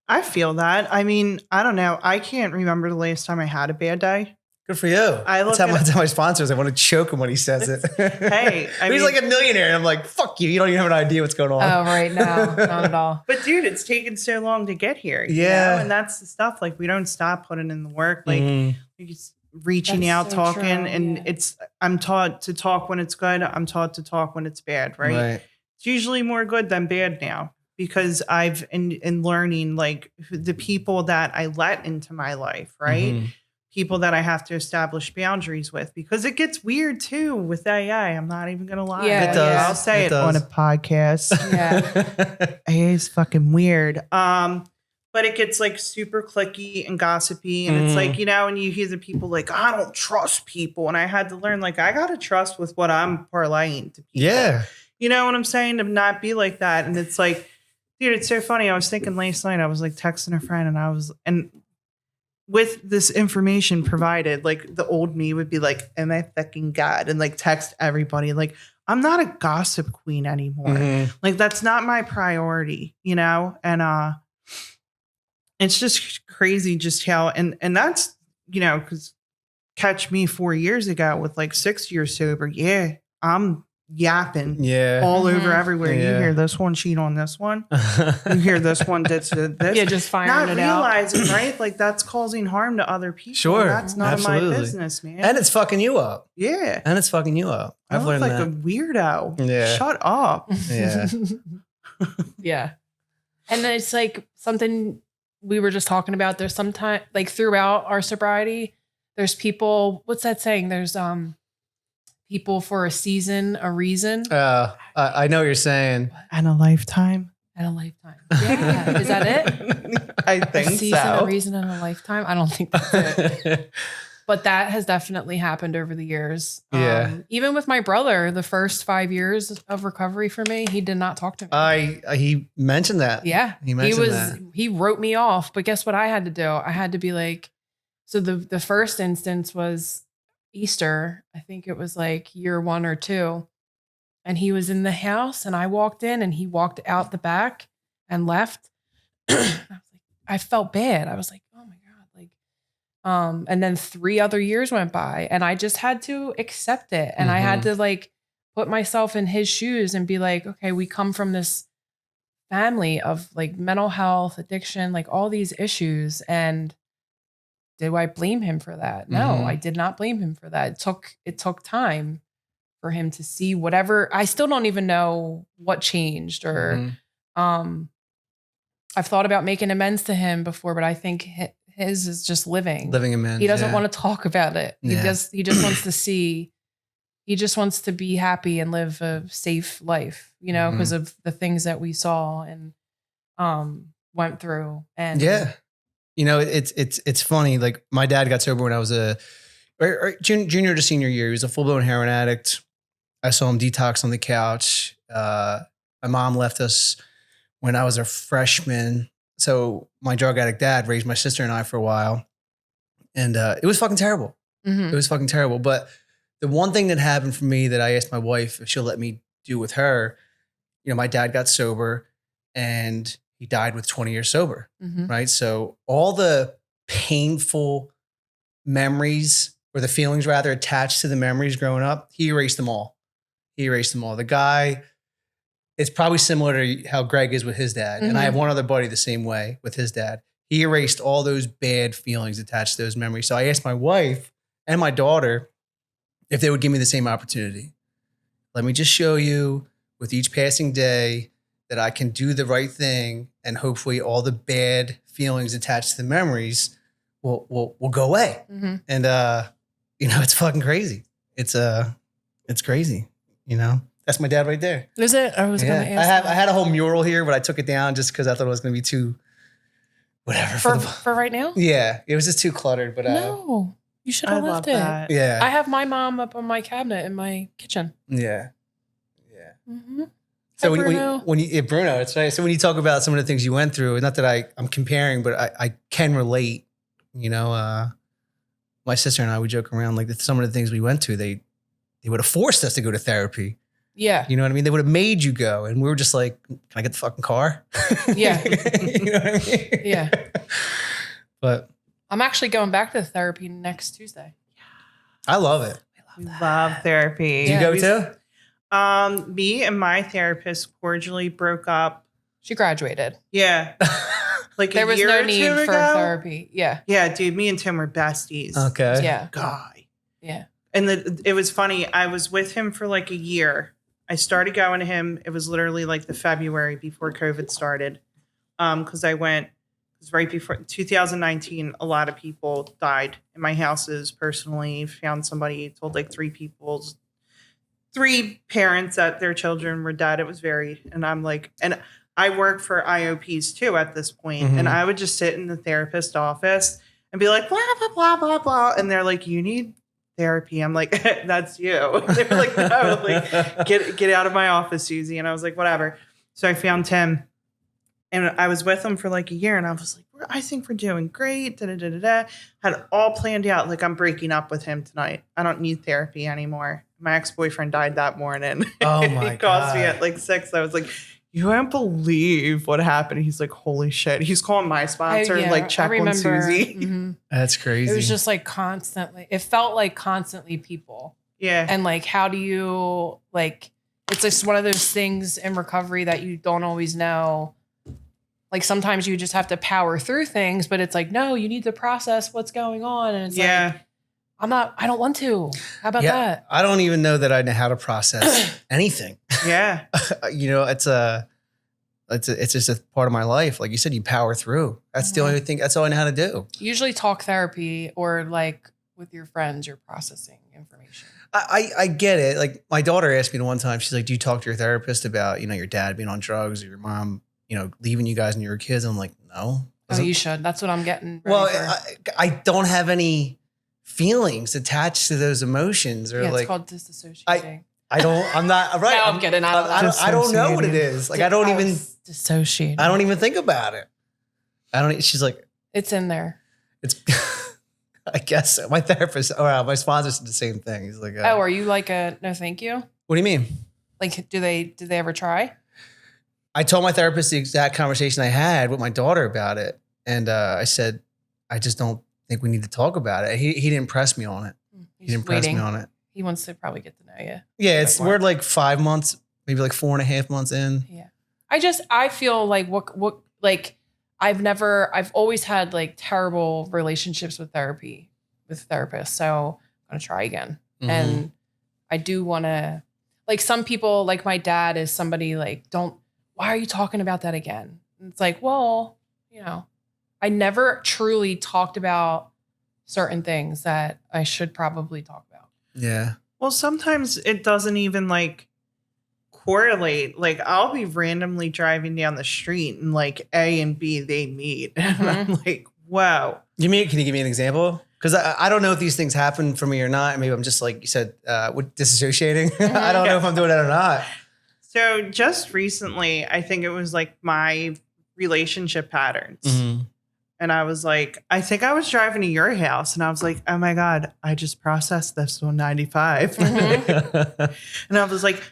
I feel that. I mean, I don't know. I can't remember the last time I had a bad day. Good for you. That's how my sponsors. I want to choke him when he says it. Hey, he's like a millionaire, and I'm like, "Fuck you! You don't even have an idea what's going on." Oh, right now, not at all. But dude, it's taken so long to get here. You know? And that's the stuff. Like we don't stop putting in the work. Like just reaching out, so talking, true, and I'm taught to talk when it's good. I'm taught to talk when it's bad. Right. It's usually more good than bad now. Because I've in learning like the people that I let into my life, right? People that I have to establish boundaries with because it gets weird too with AA. I'm not even going to lie. Yeah, it does. I'll say it on a podcast. Yeah. AA is fucking weird. But it gets like super clicky and gossipy. And it's like, you know, and you hear the people like, I don't trust people. And I had to learn like, I got to trust with what I'm parlaying to people. Yeah. You know what I'm saying? To not be like that. And it's like, dude, it's so funny. I was thinking last night, I was like texting a friend and with this information provided, like the old me would be like, am I fucking God? And like text everybody. Like, I'm not a gossip queen anymore. Like, that's not my priority, you know? And it's just crazy just how, and that's, you know, because catch me 4 years ago with like 6 years sober. Yeah, I'm yapping all over everywhere. Yeah. You hear this one cheat on this one. You hear this one did this. Yeah, just firing Not it out. realizing, right? Like that's causing harm to other people. Sure, That's none absolutely. of my business, man. And it's fucking you up. Yeah. And it's fucking you up. I I've look learned like that. a weirdo. Yeah. Shut up. Yeah. Yeah. And then it's like something we were just talking about. There's sometimes like throughout our sobriety, there's people, what's that saying? There's people for a season, a reason. I know what you're saying. And a lifetime. And a lifetime. Yeah. Is that it? I think A season, so. a reason, and a lifetime. I don't think that's it. But that has definitely happened over the years. Yeah. Even with my brother, the first 5 years of recovery for me, he did not talk to me. He mentioned that. Yeah. He mentioned that. He wrote me off. But guess what I had to do? I had to be like, so the first instance was Easter. I think it was like year 1 or 2. And he was in the house and I walked in and he walked out the back and left. I felt bad. I was like, oh my God. Like, and then 3 other years went by and I just had to accept it. And I had to like put myself in his shoes and be like, okay, we come from this family of like mental health, addiction, like all these issues. And do I blame him for that? No, I did not blame him for that. It took time for him to see whatever. I still don't even know what changed or, I've thought about making amends to him before, but I think his is just living amends. He doesn't want to talk about it. He just wants to see, he just wants to be happy and live a safe life, you know, because of the things that we saw and, went through. And yeah, you know, it's funny. Like my dad got sober when I was junior to senior year. He was a full blown heroin addict. I saw him detox on the couch. My mom left us when I was a freshman. So my drug addict dad raised my sister and I for a while. And it was fucking terrible. It was fucking terrible. But the one thing that happened for me that I asked my wife if she'll let me do with her, you know, my dad got sober and he died with 20 years sober, right? So all the painful memories or the feelings rather attached to the memories growing up, he erased them all. The guy, it's probably similar to how Greg is with his dad. And I have one other buddy the same way with his dad. He erased all those bad feelings attached to those memories. So I asked my wife and my daughter if they would give me the same opportunity. Let me just show you with each passing day that I can do the right thing and hopefully all the bad feelings attached to the memories will go away. And, you know, it's fucking crazy. It's crazy, you know? That's my dad right there. Is it? I was going to ask. I had a whole mural here, but I took it down just because I thought it was going to be too, whatever. For right now? Yeah, it was just too cluttered. But no, you should have left it. That. Yeah, I have my mom up on my cabinet in my kitchen. yeah. Hi, So Bruno. when you Bruno, it's right. So when you talk about some of the things you went through, not that I'm comparing, but I can relate. You know, my sister and I would joke around like some of the things we went to. They would have forced us to go to therapy. Yeah. You know what I mean? They would have made you go. And we were just like, can I get the fucking car? Yeah. You know what I mean? Yeah. But I'm actually going back to therapy next Tuesday. I love it. We love therapy. Do you go too? Me and my therapist cordially broke up. She graduated. Yeah. Like There a was year no or need two for ago. therapy. Yeah. Yeah, dude, me and Tim were besties. Okay. Yeah. Guy. Yeah. And it was funny. I was with him for like a year. I started going to him. It was literally like the February before COVID started. Because it was right before 2019. A lot of people died in my houses personally. Found somebody, told like 3 parents that their children were dead. It was and I'm like, and I work for IOPs too at this point. And I would just sit in the therapist office and be like, blah, blah, blah, blah, blah. And they're like, you need therapy. I'm like, that's you. They were like, no, like get out of my office, Susie. And I was like, whatever. So I found Tim and I was with him for like a year and I was like, I think we're doing great. Da, da, da, da, da. Had it all planned out. Like I'm breaking up with him tonight. I don't need therapy anymore. My ex-boyfriend died that morning. Oh my He calls me God. at like 6. I was like, you won't believe what happened. He's like, holy shit. He's calling my sponsor, like check on Susie. Mm-hmm. That's crazy. It was just like constantly, it felt like constantly people. Yeah. And like, how do you like, it's just one of those things in recovery that you don't always know. Like sometimes you just have to power through things, but it's like, no, you need to process what's going on. And it's like, I don't want to. How about that? I don't even know that I know how to process anything. Yeah. You know, it's just a part of my life. Like you said, you power through. That's the only thing, that's all I know how to do. Usually talk therapy or like with your friends, you're processing information. I get it. Like my daughter asked me the one time, she's like, do you talk to your therapist about, you know, your dad being on drugs or your mom, you know, leaving you guys when you were kids? I'm like, no. Oh, you should. That's what I'm getting. Well, I don't have any feelings attached to those emotions or it's called disassociating. I'm not right. No, I'm kidding. I don't know what it is. Like I don't even dissociate. I don't even think about it. She's like, it's in there. It's I guess my therapist or my sponsor said the same thing. He's like, oh, are you like a no thank you? What do you mean? Like, did they ever try? I told my therapist the exact conversation I had with my daughter about it. And I said, I just don't think we need to talk about it. He didn't press me on it. He didn't press me on it. He wants to probably get to know you. Yeah, we're like 5 months, maybe like 4.5 months in. Yeah. I feel like what like I've always had like terrible relationships with therapists. So I'm going to try again. Mm-hmm. And I do want to, like some people, like my dad is somebody like, why are you talking about that again? And it's like, well, you know, I never truly talked about certain things that I should probably talk about. Yeah. Well, sometimes it doesn't even like correlate. Like I'll be randomly driving down the street and like A and B, they meet. Mm-hmm. And I'm like, wow. Can you give me an example? Because I don't know if these things happen for me or not. Maybe I'm just like you said, with disassociating. Mm-hmm. I don't know if I'm doing that or not. So just recently, I think it was like my relationship patterns. Mm-hmm. And I was like, I think I was driving to your house and I was like, oh my God, I just processed this on 95. Mm-hmm. And I was like,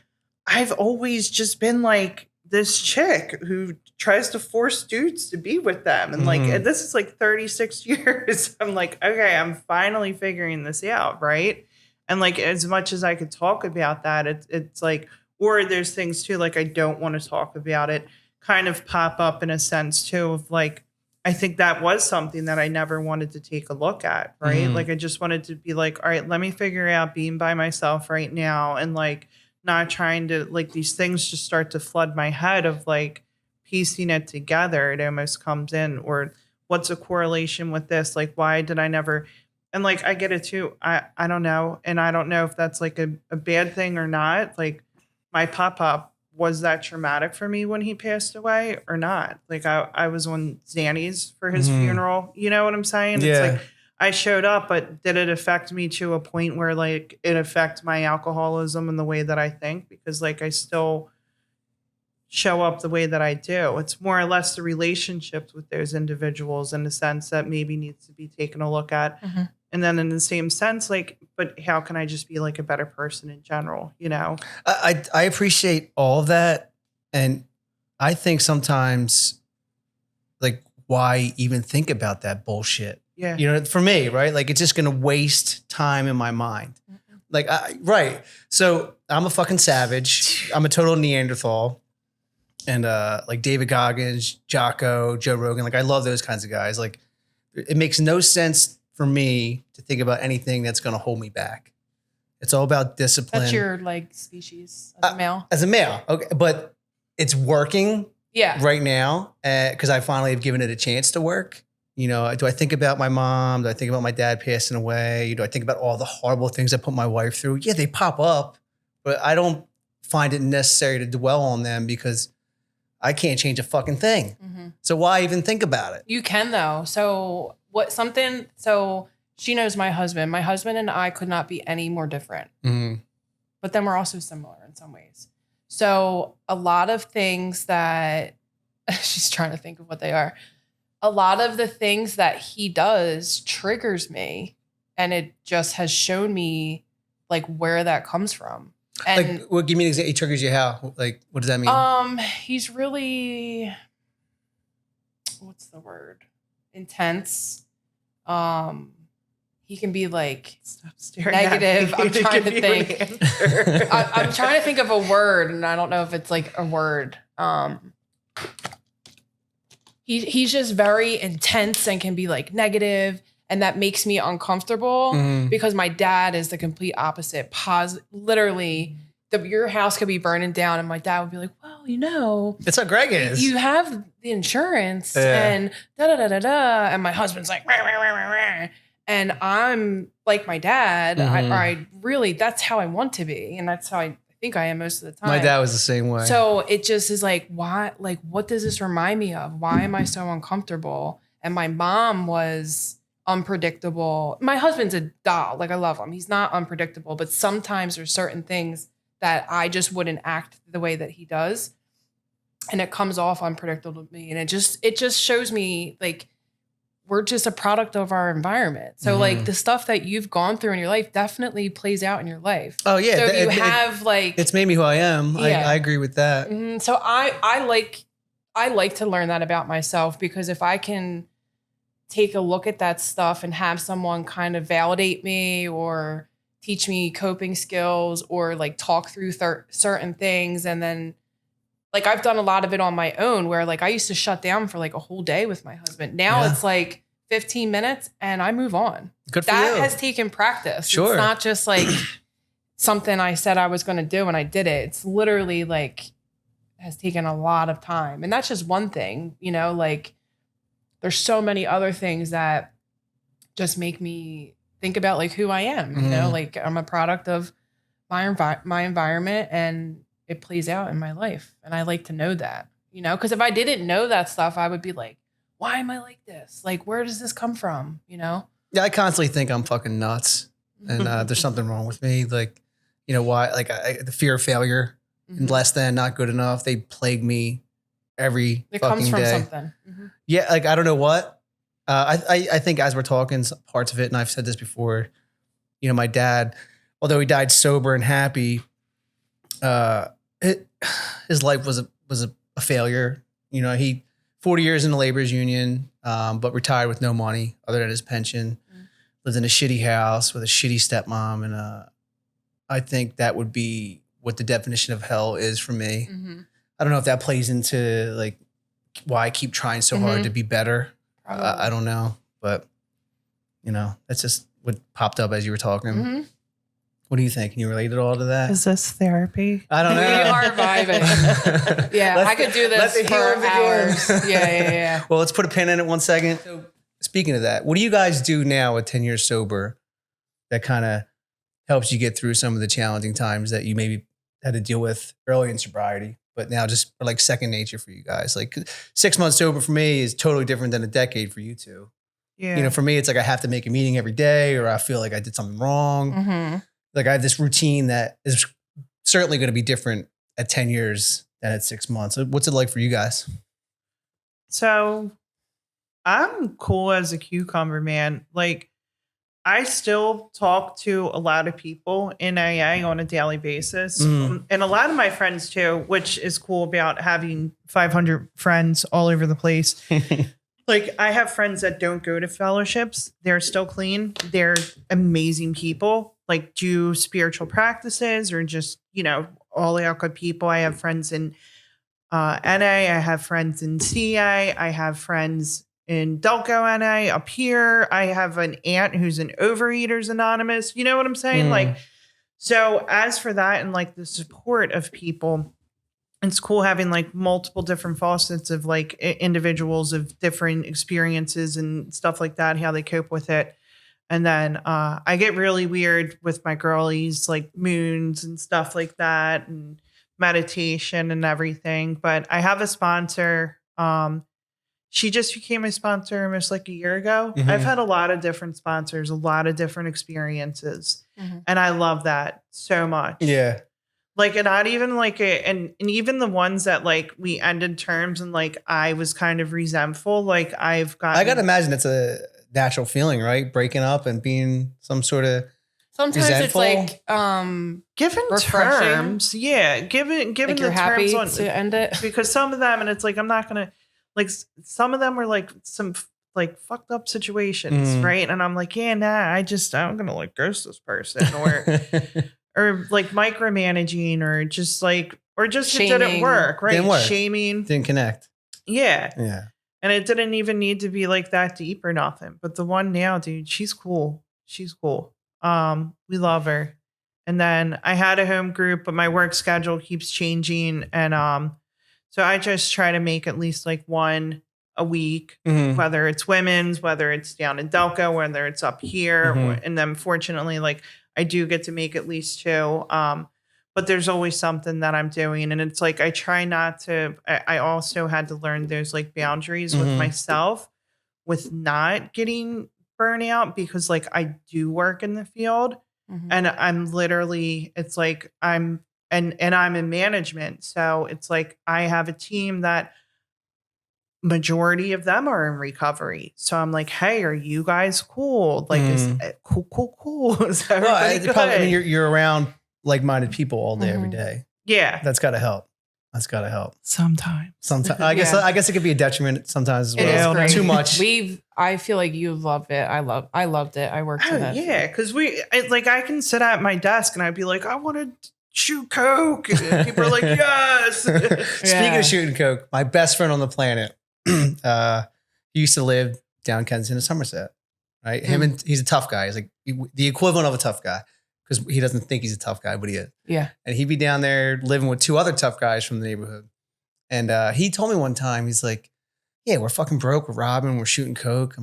I've always just been like this chick who tries to force dudes to be with them. And like, and this is like 36 years. I'm like, okay, I'm finally figuring this out. Right. And like, as much as I could talk about that, it's like, or there's things too, like I don't want to talk about it, kind of pop up in a sense too of like, I think that was something that I never wanted to take a look at, right? Like I just wanted to be like, all right, let me figure out being by myself right now and like not trying to like these things just start to flood my head of like piecing it together. It almost comes in or what's a correlation with this? Like, why did I never? And like, I get it too. I don't know. And I don't know if that's like a bad thing or not. Like my pop-up, was that traumatic for me when he passed away or not? Like I was on Xannies for his funeral. You know what I'm saying? Yeah. It's like I showed up, but did it affect me to a point where like it affects my alcoholism and the way that I think? Because like I still show up the way that I do. It's more or less the relationships with those individuals in the sense that maybe needs to be taken a look at. Mm-hmm. And then in the same sense, like, but how can I just be like a better person in general, you know? I appreciate all of that. And I think sometimes, like, why even think about that bullshit? Yeah. You know, for me, right? Like, it's just going to waste time in my mind. Mm-hmm. Like, right. So I'm a fucking savage. I'm a total Neanderthal. And like David Goggins, Jocko, Joe Rogan, like I love those kinds of guys. Like, it makes no sense for me to think about anything that's going to hold me back. It's all about discipline. That's your like species as a male. As a male, okay, but it's working. Yeah. Right now, because I finally have given it a chance to work. You know, do I think about my mom? Do I think about my dad passing away? Do I think about all the horrible things I put my wife through? Yeah, they pop up, but I don't find it necessary to dwell on them because I can't change a fucking thing. Mm-hmm. So why even think about it? You can though. So she knows my husband. My husband and I could not be any more different. Mm-hmm. But then we're also similar in some ways. So a lot of things that she's trying to think of what they are. A lot of the things that he does triggers me. And it just has shown me like where that comes from. And Like, well, give me an example. He triggers you how? Like, what does that mean? he's really, what's the word? Intense. He can be like Stop staring at negative. me I'm to trying to give you an think. answer. I'm trying to think of a word, and I don't know if it's like a word. He's just very intense and can be like negative, and that makes me uncomfortable because my dad is the complete opposite. Literally, your house could be burning down, and my dad would be like, "Well, you know, That's how Greg is. you have the insurance and da da da da da," and my husband's like, "Rah, rah, rah, rah, rah." And I'm like my dad. I really, that's how I want to be, and that's how I think I am most of the time. My dad was the same way. So it just is like, why? Like, what does this remind me of? Why am I so uncomfortable? And my mom was unpredictable. My husband's a doll. Like, I love him. He's not unpredictable, but sometimes there's certain things that I just wouldn't act the way that he does, and it comes off unpredictable to me. And it just shows me like we're just a product of our environment. So like the stuff that you've gone through in your life definitely plays out in your life. Oh yeah. So if you have like, it's made me who I am. Yeah. I agree with that. So I like to learn that about myself, because if I can take a look at that stuff and have someone kind of validate me or teach me coping skills or like talk through certain things. And then like I've done a lot of it on my own, where like I used to shut down for like a whole day with my husband. Now it's like 15 minutes and I move on. Good for that you. has taken practice. Sure. It's not just like something I said I was going to do and I did it. It's literally like has taken a lot of time. And that's just one thing, you know, like there's so many other things that just make me think about like who I am, you know, like I'm a product of my environment, and it plays out in my life. And I like to know that, you know, because if I didn't know that stuff, I would be like, why am I like this? Like, where does this come from? You know? Yeah, I constantly think I'm fucking nuts, and there's something wrong with me. Like, you know why? Like the fear of failure and less than, not good enough. They plague me every It fucking comes from day. something. Yeah, like I don't know what. I think as we're talking, some parts of it, and I've said this before. You know, my dad, although he died sober and happy, his life was a failure. You know, he 40 years in the laborers union, but retired with no money other than his pension. Lived in a shitty house with a shitty stepmom, and I think that would be what the definition of hell is for me. I don't know if that plays into like why I keep trying so hard to be better. I don't know, but you know, that's just what popped up as you were talking. What do you think? Can you relate at all to that? Is this therapy? I don't know. We are vibing. Yeah, I could do this for hours. Yeah. Well, let's put a pin in it 1 second. So, speaking of that, what do you guys do now at 10 years sober that kind of helps you get through some of the challenging times that you maybe had to deal with early in sobriety, but now just like second nature for you guys? Like 6 months sober for me is totally different than a decade for you two. Yeah. You know, for me, it's like I have to make a meeting every day, or I feel like I did something wrong. Like I have this routine that is certainly going to be different at 10 years than at 6 months. What's it like for you guys? So I'm cool as a cucumber, man. Like I still talk to a lot of people in AA on a daily basis. And a lot of my friends too, which is cool about having 500 friends all over the place. Like I have friends that don't go to fellowships. They're still clean. They're amazing people, like do spiritual practices or just, you know, all out good people. I have friends in NA. I have friends in CA. I have friends in Delco NA up here. I have an aunt who's an Overeaters Anonymous. You know what I'm saying? Like, so as for that and like the support of people, it's cool having like multiple different facets of like individuals of different experiences and stuff like that, how they cope with it. And then I get really weird with my girlies, like moons and stuff like that and meditation and everything. But I have a sponsor. She just became my sponsor almost like a year ago. I've had a lot of different sponsors, a lot of different experiences. And I love that so much. Yeah. Like, and not even like and even the ones that like we ended terms and like I was kind of resentful. Like I got to imagine it's a natural feeling, right? Breaking up and being some sort of Sometimes resentful? it's like given refreshing. terms, yeah, given like the you're happy terms on to end it. because some of them, and it's like I'm not gonna like some of them were like some like fucked up situations, right? And I'm like, yeah, nah, I'm gonna like ghost this person or like micromanaging or just like or just it didn't Shaming. work, right? Didn't work. Shaming, Didn't connect. yeah. Yeah. And it didn't even need to be like that deep or nothing. But the one now, dude, she's cool. She's cool. We love her. And then I had a home group, but my work schedule keeps changing. And so I just try to make at least like one a week, whether it's women's, whether it's down in Delco, whether it's up here. And then fortunately, like I do get to make at least two. But there's always something that I'm doing. And it's like, I try not to, I also had to learn those like boundaries with myself with not getting burnout because like I do work in the field and I'm literally, it's like and I'm in management. So it's like, I have a team that majority of them are in recovery. So I'm like, hey, are you guys cool? Like, is cool. Is everybody good? I mean, you're around like-minded people all day, every day. Yeah. That's got to help. Sometimes. I guess it could be a detriment sometimes as well. Too much. I feel like you loved it. I loved it. I worked in it. Yeah, because I can sit at my desk and I'd be like, I want to shoot coke. And people are like, yes. Speaking of shooting coke, my best friend on the planet, he used to live down Kensington in Somerset. Right, he's a tough guy. He's like the equivalent of a tough guy. Because he doesn't think he's a tough guy, but he is. Yeah. And he'd be down there living with two other tough guys from the neighborhood. And he told me one time, he's like, yeah, we're fucking broke. We're robbing. We're shooting coke.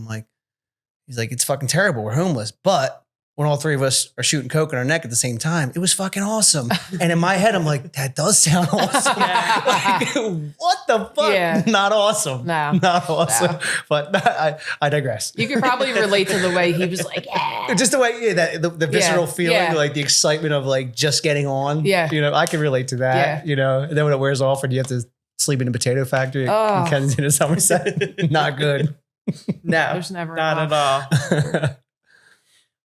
He's like, it's fucking terrible. We're homeless. But when all three of us are shooting coke in our neck at the same time, it was fucking awesome. And in my head, I'm like, that does sound awesome. Like, what the fuck? Yeah. Not awesome. No. Not awesome. No. But I digress. You could probably relate to the way he was like, yeah. Just the way, the visceral feeling, like the excitement of like just getting on. Yeah. You know, I can relate to that, you know. And then when it wears off and you have to sleep in a potato factory in Kensington or Somerset, not good. No, there's never not enough. at all.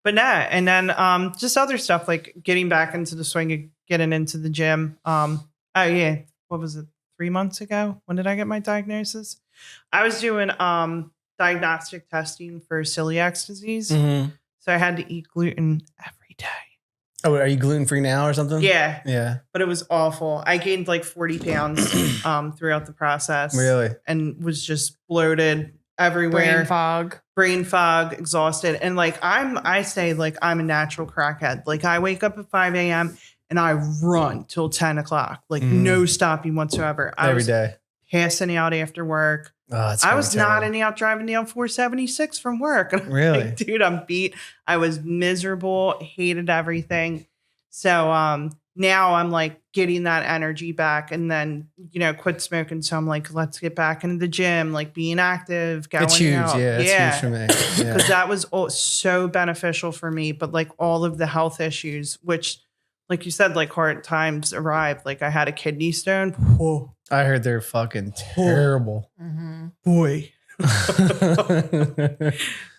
But nah, and then just other stuff like getting back into the swing of getting into the gym. Oh yeah, what was it? 3 months ago? When did I get my diagnosis? I was doing diagnostic testing for celiac disease, so I had to eat gluten every day. Oh, are you gluten free now or something? Yeah, yeah. But it was awful. I gained like 40 pounds throughout the process. Really, and was just bloated everywhere. Brain fog, exhausted. And like I say like I'm a natural crackhead. Like I wake up at 5 a.m. and I run till 10 o'clock. Like no stopping whatsoever. Every day. Passing out after work. Oh, I was nodding out driving down 476 from work. Really? Like, dude, I'm beat. I was miserable, hated everything. So now I'm like getting that energy back and then, you know, quit smoking. So I'm like, let's get back into the gym, like being active, going it's huge. out. Yeah, it's huge for me. Because that was so beneficial for me. But like all of the health issues, which like you said, like hard times arrived. Like I had a kidney stone. Whoa. I heard they're fucking terrible. Boy.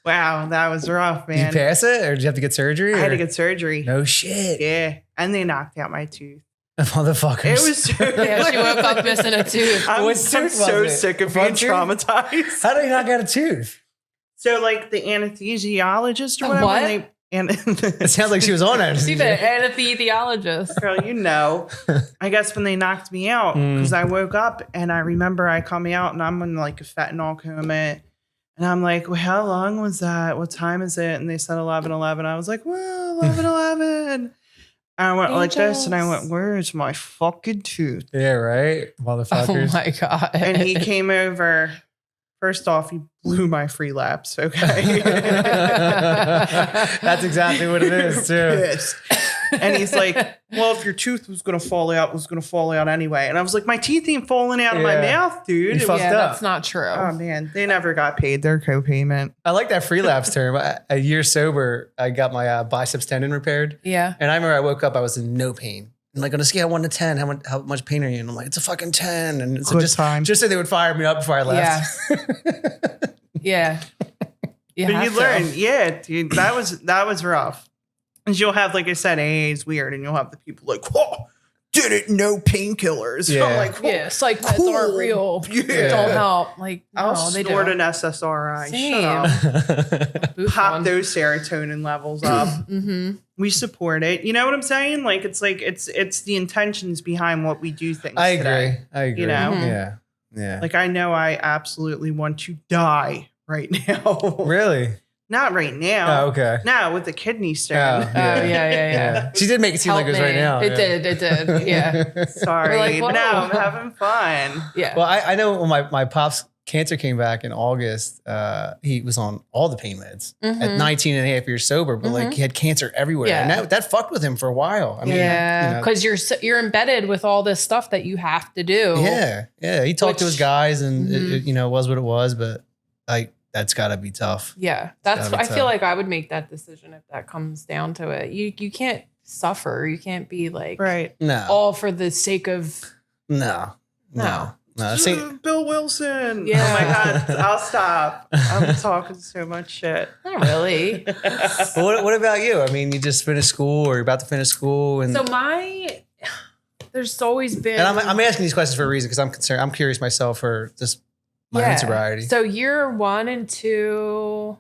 Wow, that was rough, man. Did you pass it or did you have to get surgery? I had to get surgery. No shit. Yeah. And they knocked out my tooth. Motherfuckers. It was so yeah, she woke up missing a tooth. I'm so sick of being traumatized. How did you not get a tooth? So like the anesthesiologist or whatever. What? It sounds like she was on it. She's an anesthesiologist. Girl, you know. I guess when they knocked me out, because I woke up and I remember I coming out and I'm in like a fentanyl coma. And I'm like, well, how long was that? What time is it? And they said 11:11. I was like, well, 11:11. And I went like this and I went, where's my fucking tooth? Yeah, right? Motherfuckers. Oh my God. And he came over. First off, he blew my free laps. Okay. That's exactly what it is, too. Pissed. And he's like, well, if your tooth was going to fall out, it was going to fall out anyway. And I was like, my teeth ain't falling out of my mouth, dude. You fucked up. That's not true. Oh, man. They never got paid their co-payment. I like that free lapse term. A year sober, I got my biceps tendon repaired. Yeah. And I remember I woke up, I was in no pain. And like on a scale of 1 to 10, how much pain are you? And I'm like, it's a fucking 10. And so just so they would fire me up before I left. Yeah. But you learn, yeah, dude, that was rough. And you'll have, like I said, AA is weird, and you'll have the people like, whoa, didn't know painkillers. Yeah. I'm like, whoa, Yeah, psych meds aren't real. Yeah. Don't help. Like, no, I'll they snort don't. an SSRI. Same. Shut up. Boost Pop one. those serotonin levels up. Mm-hmm. We support it. You know what I'm saying? Like it's the intentions behind what we do things. I agree. today. I agree. You know? Yeah. Yeah. Like I know I absolutely want to die right now. Really? Not right now. Oh, okay. No, with the kidney stone. Oh, Yeah. She did make it seem like it was right now. It yeah. did. Yeah. Sorry. We're like, but no, whoa. I'm having fun. Yeah. Well, I know when my pop's cancer came back in August, he was on all the pain meds at 19 and a half years sober, but like he had cancer everywhere. Yeah. And that fucked with him for a while. I mean, yeah, you know, because you're embedded with all this stuff that you have to do. yeah. He talked to his Which- guys and it was what it was, but like that's gotta be tough. Yeah, gotta be I feel tough. like I would make that decision if that comes down to it. You can't suffer. You can't be like Right. No. all for the sake of No. See, Bill Wilson. Yeah. Oh my God. I'll stop. I'm talking so much shit. not really. what about you? I mean, you just finished school or you're about to finish school and So there's always been. and I'm asking these questions for a reason because I'm concerned. I'm curious myself for just my own sobriety. So year 1 and 2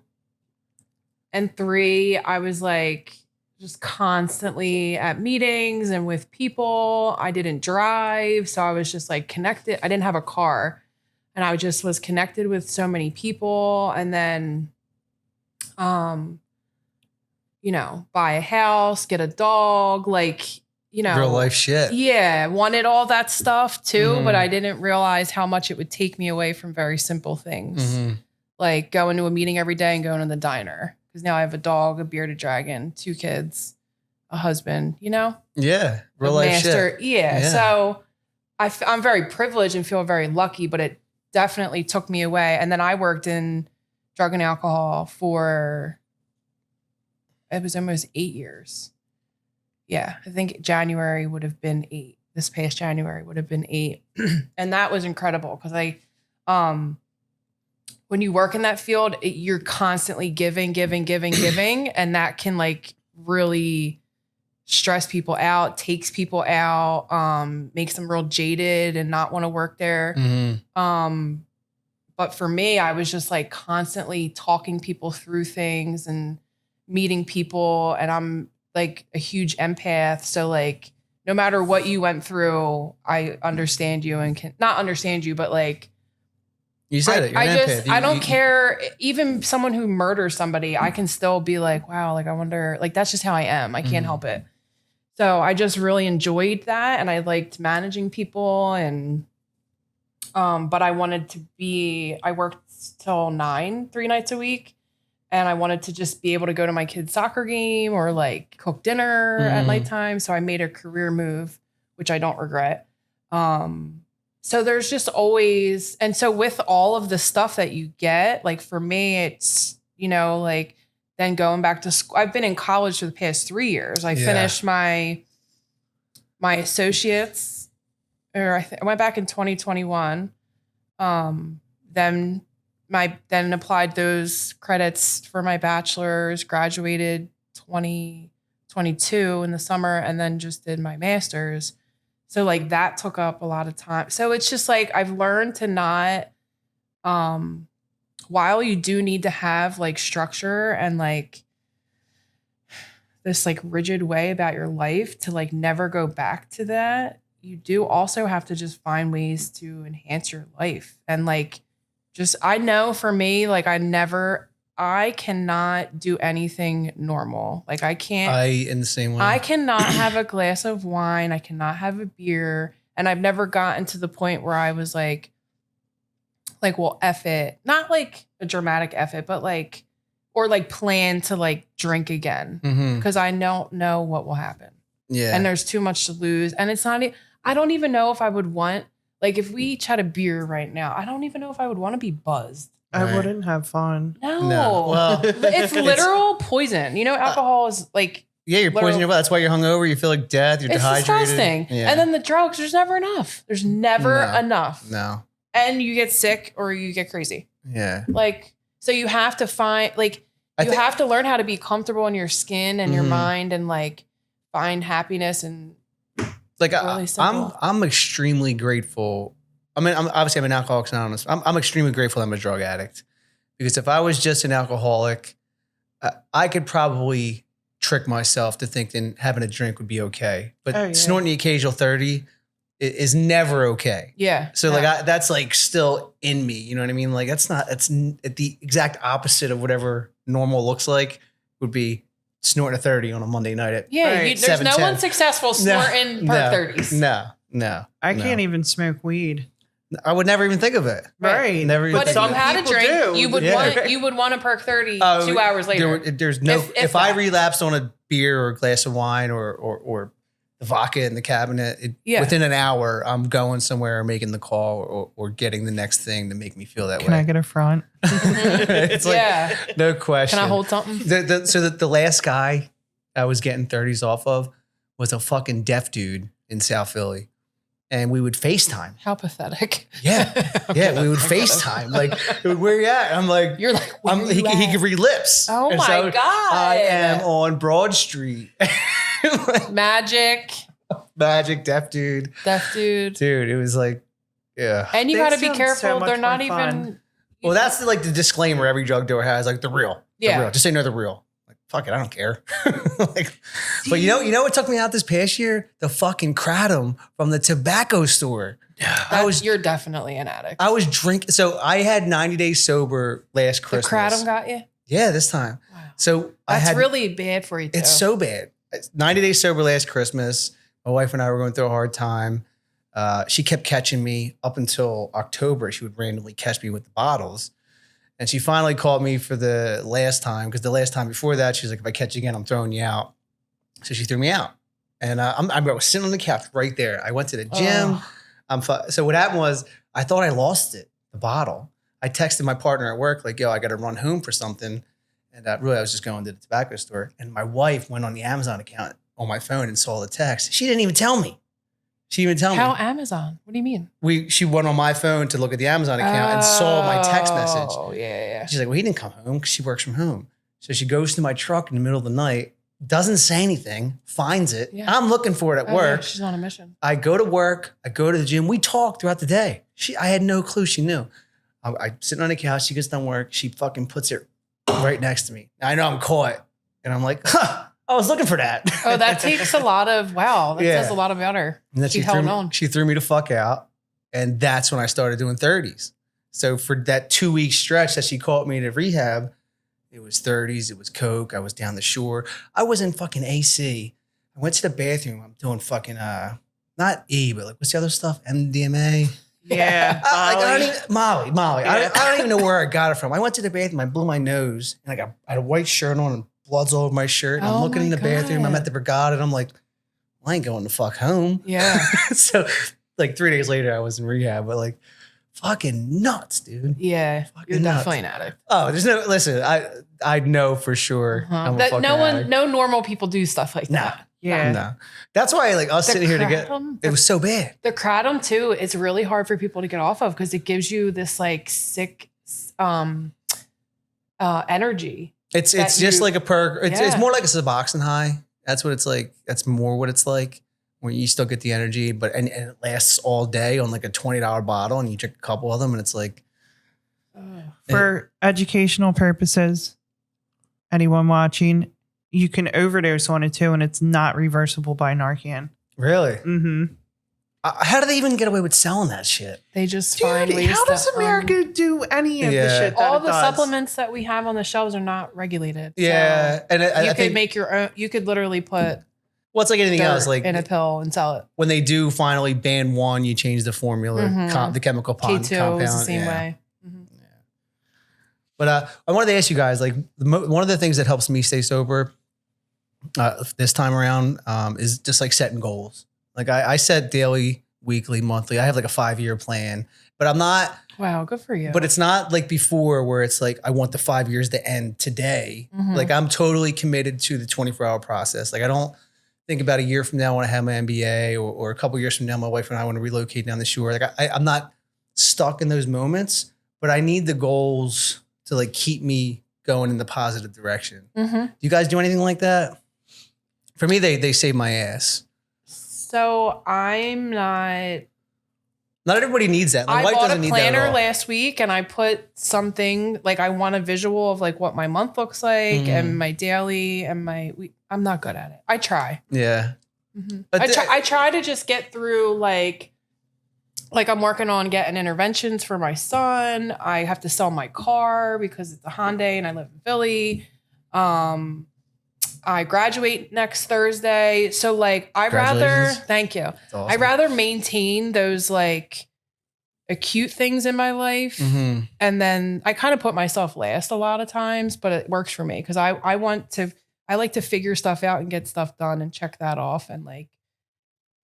and 3, I was like just constantly at meetings and with people. I didn't drive, so I was just like connected. I didn't have a car, and I just was connected with so many people. And then, buy a house, get a dog, like, Real life shit. yeah, wanted all that stuff too, but I didn't realize how much it would take me away from very simple things. Like going to a meeting every day and going to the diner. Because now I have a dog, a bearded dragon, 2 kids, a husband, Yeah. Real a life master. shit. Yeah. Yeah. So I'm very privileged and feel very lucky, but it definitely took me away. And then I worked in drug and alcohol it was almost 8 years. Yeah, I think January would have been 8. This past January would have been 8. And that was incredible because when you work in that field, you're constantly giving. And that can like really stress people out, takes people out, makes them real jaded and not want to work there. But for me, I was just like constantly talking people through things and meeting people. And I'm like a huge empath. So like, no matter what you went through, I understand you and can not understand you, but like, You said it. You're an empath. I don't care. Even someone who murders somebody, I can still be like, wow, like I wonder, like that's just how I am. I can't help it. So I just really enjoyed that. And I liked managing people and, but I worked till 9, 3 nights a week. And I wanted to just be able to go to my kid's soccer game or like cook dinner at nighttime. So I made a career move, which I don't regret. So there's just always, and so with all of the stuff that you get, like for me, it's, like then going back to school. I've been in college for the past 3 years. I finished my associates, or I went back in 2021. Then applied those credits for my bachelor's, graduated 2022 in the summer, and then just did my master's. So like that took up a lot of time. So it's just like I've learned to not, while you do need to have like structure and like this like rigid way about your life to like never go back to that, you do also have to just find ways to enhance your life. And like, I know for me, like I cannot do anything normal. Like I in the same way. I cannot have a glass of wine. I cannot have a beer. And I've never gotten to the point where I was like, well, F it. Not like a dramatic F it, but like, or like plan to like drink again. Because I don't know what will happen. Yeah. And there's too much to lose. And it's not, I don't even know if I would want, like if we each had a beer right now, I don't even know if I would want to be buzzed. I wouldn't have fun. No. Well, it's literal poison. Alcohol is like, yeah, you're poisoning your body. That's why you're hungover. You feel like death. You're it's dehydrated. disgusting. Yeah. And then the drugs, there's never enough. There's never enough. No. And you get sick or you get crazy. Yeah. Like, so you have to find, like, You have to learn how to be comfortable in your skin and your mind and like find happiness and like really I'm extremely grateful. I mean, I'm an Alcoholics Anonymous. I'm extremely grateful I'm a drug addict, because if I was just an alcoholic, I could probably trick myself to think that having a drink would be okay. But snorting the occasional 30 is never okay. Yeah. So like that's like still in me. You know what I mean? Like that's the exact opposite of whatever normal looks like would be snorting a 30 on a Monday night. There's no one successful snorting per 30s. No. I can't even smoke weed. I would never even think of it. Right. Never even But if you had a drink, you would want a perk 30 2 hours later. There's no if I relapsed on a beer or a glass of wine or the vodka in the cabinet, within an hour, I'm going somewhere, making the call or getting the next thing to make me feel that way. Can I get a front? It's like, no question. Can I hold something? So the last guy I was getting 30s off of was a fucking deaf dude in South Philly. And we would FaceTime. How pathetic. Yeah. We would FaceTime. Like, where you at? I'm like, you're like, he could read lips. Oh my God. I am on Broad Street. Magic, deaf dude. Dude, it was like, yeah. And you got to be careful. So They're not even. fun. Well, that's the disclaimer every drug dealer has, like the real. Yeah. The real. Just say no, the real. Like, fuck it, I don't care. But you know what took me out this past year? The fucking kratom from the tobacco store. Yeah. You're definitely an addict. I was drinking. So I had 90 days sober last Christmas. The kratom got you? Yeah, this time. Wow. So that's really bad for you too. It's so bad. 90 days sober last Christmas. My wife and I were going through a hard time. She kept catching me up until October. She would randomly catch me with the bottles. And she finally called me for the last time, because the last time before that, she was like, if I catch you again, I'm throwing you out. So she threw me out. And I was sitting on the couch right there. I went to the gym. So what happened was I thought I lost it, the bottle. I texted my partner at work, like, yo, I got to run home for something. And really, I was just going to the tobacco store. And my wife went on the Amazon account on my phone and saw the text. She didn't even tell me. She didn't even tell me. How Amazon? What do you mean? She went on my phone to look at the Amazon account and saw my text message. Oh, yeah. She's like, well, he didn't come home because she works from home. So she goes to my truck in the middle of the night, doesn't say anything, finds it. Yeah. I'm looking for it at work. Yeah, she's on a mission. I go to work. I go to the gym. We talk throughout the day. I had no clue she knew. I'm sitting on the couch. She gets done work. She fucking puts it right next to me. I know I'm caught. And I'm like, I was looking for that. Oh, that takes a lot of, that says a lot about her. And then she threw me the fuck out. And that's when I started doing 30s. So for that 2-week stretch that she caught me to rehab, it was 30s, it was Coke. I was down the shore. I was in fucking AC. I went to the bathroom. I'm doing fucking, not E, but like, what's the other stuff? MDMA? Yeah. Molly. Yeah. I don't even know where I got it from. I went to the bathroom. I blew my nose and I had a white shirt on and blood's all over my shirt. And I'm looking in the bathroom. I'm at the Brigada and I'm like, well, I ain't going the fuck home. Yeah. So like 3 days later, I was in rehab, but like fucking nuts, dude. Yeah. You're definitely an addict. Oh, listen, I know for sure. I'm a fucking addict. No normal people do stuff like that. Yeah. No. That's why like us sitting here together, it was so bad. The kratom too, it's really hard for people to get off of because it gives you this like sick energy. It's just like a perk. It's more like a Suboxone high. That's what it's like. That's more what it's like, where you still get the energy, and it lasts all day on like a $20 bottle, and you drink a couple of them, and it's like. For educational purposes, anyone watching, you can overdose on it too, and it's not reversible by Narcan. Really? Mm-hmm. How do they even get away with selling that shit? They just find ways. How does America do any of the shit? All the supplements that we have on the shelves are not regulated. Yeah, so and you could make your own. You could literally put. Well, it's like anything else, like in a pill and sell it. When they do finally ban one, you change the formula, the chemical compound. K2 is the same way. Mm-hmm. Yeah. But I wanted to ask you guys, like, one of the things that helps me stay sober this time around is just like setting goals. Like I set daily, weekly, monthly. I have like a 5-year plan, but I'm not. Wow, good for you. But it's not like before where it's like, I want the 5 years to end today. Mm-hmm. Like I'm totally committed to the 24-hour process. Like I don't think about a year from now I want to have my MBA or a couple years from now, my wife and I want to relocate down the shore. Like I'm not stuck in those moments, but I need the goals to like keep me going in the positive direction. Mm-hmm. Do you guys do anything like that? For me, they save my ass. So I'm not. Not everybody needs that. My I wife bought doesn't a need that at planner all. last week, and I put something like I want a visual of like what my month looks like and my daily and my week. I'm not good at it. I try. Yeah. But I try to just get through like I'm working on getting interventions for my son. I have to sell my car because it's a Hyundai and I live in Philly. I graduate next Thursday. So like I'd rather, Congratulations. thank you. That's awesome. I'd rather maintain those like acute things in my life. Mm-hmm. And then I kind of put myself last a lot of times, but it works for me because I like to figure stuff out and get stuff done and check that off and like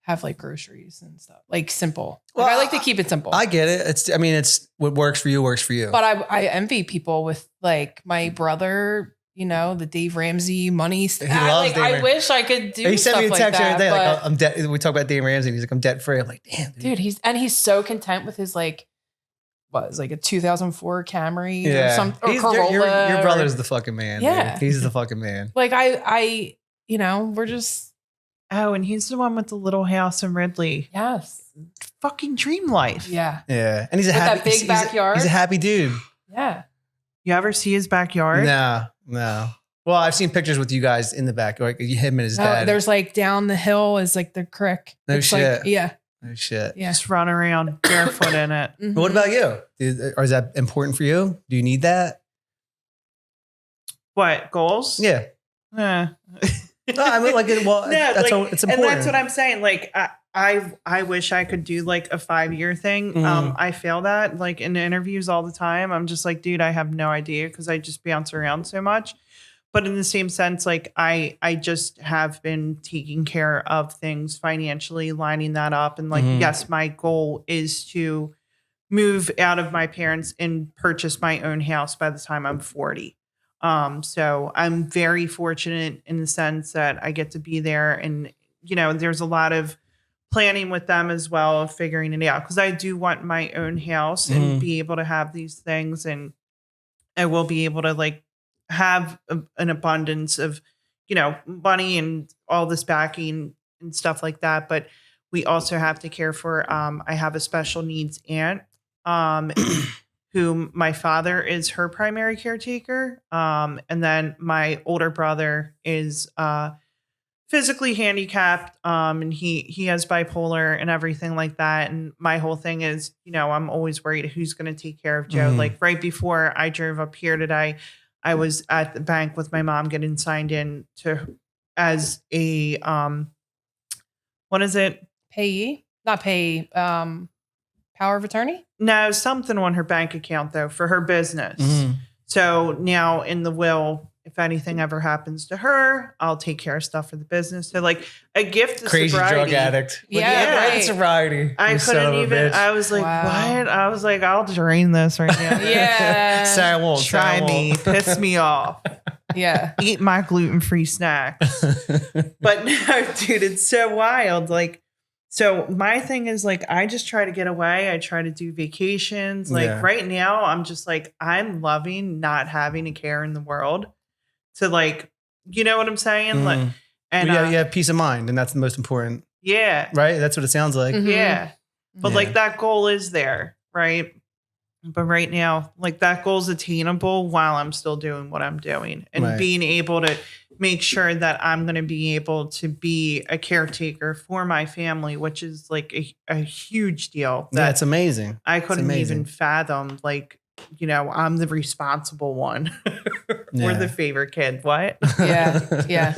have like groceries and stuff, like simple. Like, Well, I like to keep it simple. I get it. It's what works for you works for you. But I envy people with like my brother, you know, the Dave Ramsey money stuff. He loves Like Dave I Ramsey. wish I could do He sent stuff me a text like the other that. day, like, But I'm debt. We talk about Dave Ramsey, and he's like, I'm debt free. I'm like, damn, dude. he's so content with his like, what is like a 2004 Camry or something, or He's- Corolla. your brother's or, the fucking man. Yeah. Dude. He's the fucking man. like I, you know, we're just Oh, and he's the one with the little house in Ridley. yes, Fucking dream life. yeah, Yeah, and he's a With happy that big backyard? He's a happy dude. yeah. You ever see his backyard? No. Well, I've seen pictures with you guys in the back, like him and his No, dad. there's like down the hill is like the creek. No It's shit. Like, yeah, Oh shit. yeah. Just run around barefoot in it. Mhm. What about you? Or is that important for you? Do you need that? What, goals? Yeah. Eh. No, I mean, like, well, No, that's like, how it's and important. that's what I'm saying. Like, I wish I could do like a 5-year thing. Mhm. I fail that like in interviews all the time. I'm just like, dude, I have no idea because I just bounce around so much. But in the same sense, like I just have been taking care of things financially, lining that up. And like, Mhm. yes, my goal is to move out of my parents and purchase my own house by the time I'm 40. So I'm very fortunate in the sense that I get to be there, and you know, there's a lot of planning with them as well, of figuring it out, because I do want my own house and be able to have these things, and I will be able to like have an abundance of, you know, money and all this backing and stuff like that. But we also have to care for, I have a special needs aunt, who my father is her primary caretaker. And then my older brother is, physically handicapped, and he has bipolar and everything like that. And my whole thing is, you know, I'm always worried who's going to take care of Joe. Mhm. Like right before I drove up here today, I was at the bank with my mom getting signed in to as a what is it? Payee, not payee. Power of attorney. No, something on her bank account though for her business. Mhm. So now in the will, if anything ever happens to her, I'll take care of stuff for the business. So like a gift to Crazy sobriety. drug addict. Yeah, right. right. Sobriety. I You son couldn't of a even. bitch. I was like, Wow. what? I was like, I'll drain this right now. Yeah. Say I won't. say I Try me, won't. piss me off. Yeah. Eat my gluten-free snacks. But no, dude, it's so wild. Like, so my thing is like, I just try to get away. I try to do vacations. Like Yeah. right now, I'm just like, I'm loving not having a care in the world. To like, you know what I'm saying? Like, Mhm. and Well, you have peace of mind, and that's the most important, yeah, right? That's what it sounds like. Mhm. yeah. But Yeah. like that goal is there, right? But right now, like that goal is attainable while I'm still doing what I'm doing, and Right. being able to make sure that I'm going to be able to be a caretaker for my family, which is like a huge deal Yeah, that it's amazing. I couldn't amazing. even fathom. Like, you know, I'm the responsible one or Yeah. the favorite kid. What? Yeah, yeah.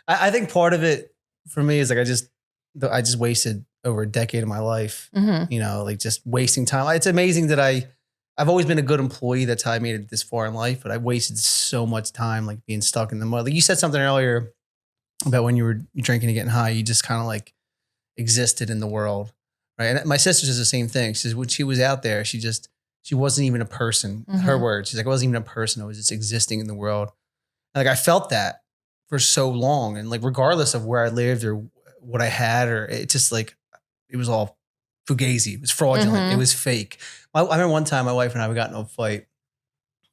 I think part of it for me is like I just wasted over a decade of my life. Mm-hmm. You know, like just wasting time. It's amazing that I've always been a good employee. That's how I made it this far in life. But I wasted so much time like being stuck in the mud. Like you said something earlier about when you were drinking and getting high, you just kind of like existed in the world, right? And my sister says the same thing. She says when she was out there, she wasn't even a person. Her Mhm. words. She's like, I wasn't even a person. I was just existing in the world. And like I felt that for so long, and like regardless of where I lived or what I had, or it just like it was all fugazi. It was fraudulent. Mhm. It was fake. I remember one time my wife and I we got in a fight,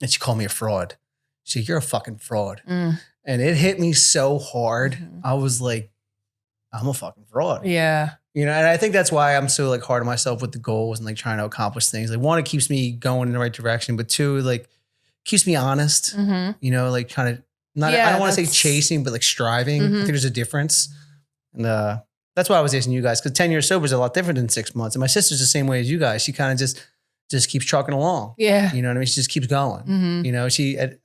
and she called me a fraud. She said, "You're a fucking fraud." Mm. And it hit me so hard. Mhm. I was like, I'm a fucking fraud. Yeah. You know, and I think that's why I'm so like hard on myself with the goals and like trying to accomplish things. Like one, it keeps me going in the right direction, but two, like keeps me honest, Mm-hmm. you know, like kind of not, Yeah, I don't want to say that's- chasing, but like striving. I Mhm. think there's a difference. And that's why I was asking you guys, because 10 years sober is a lot different than 6 months. And my sister's the same way as you guys. She kind of just keeps trucking along. Yeah. You know what I mean? She just keeps going. Mm-hmm. You know,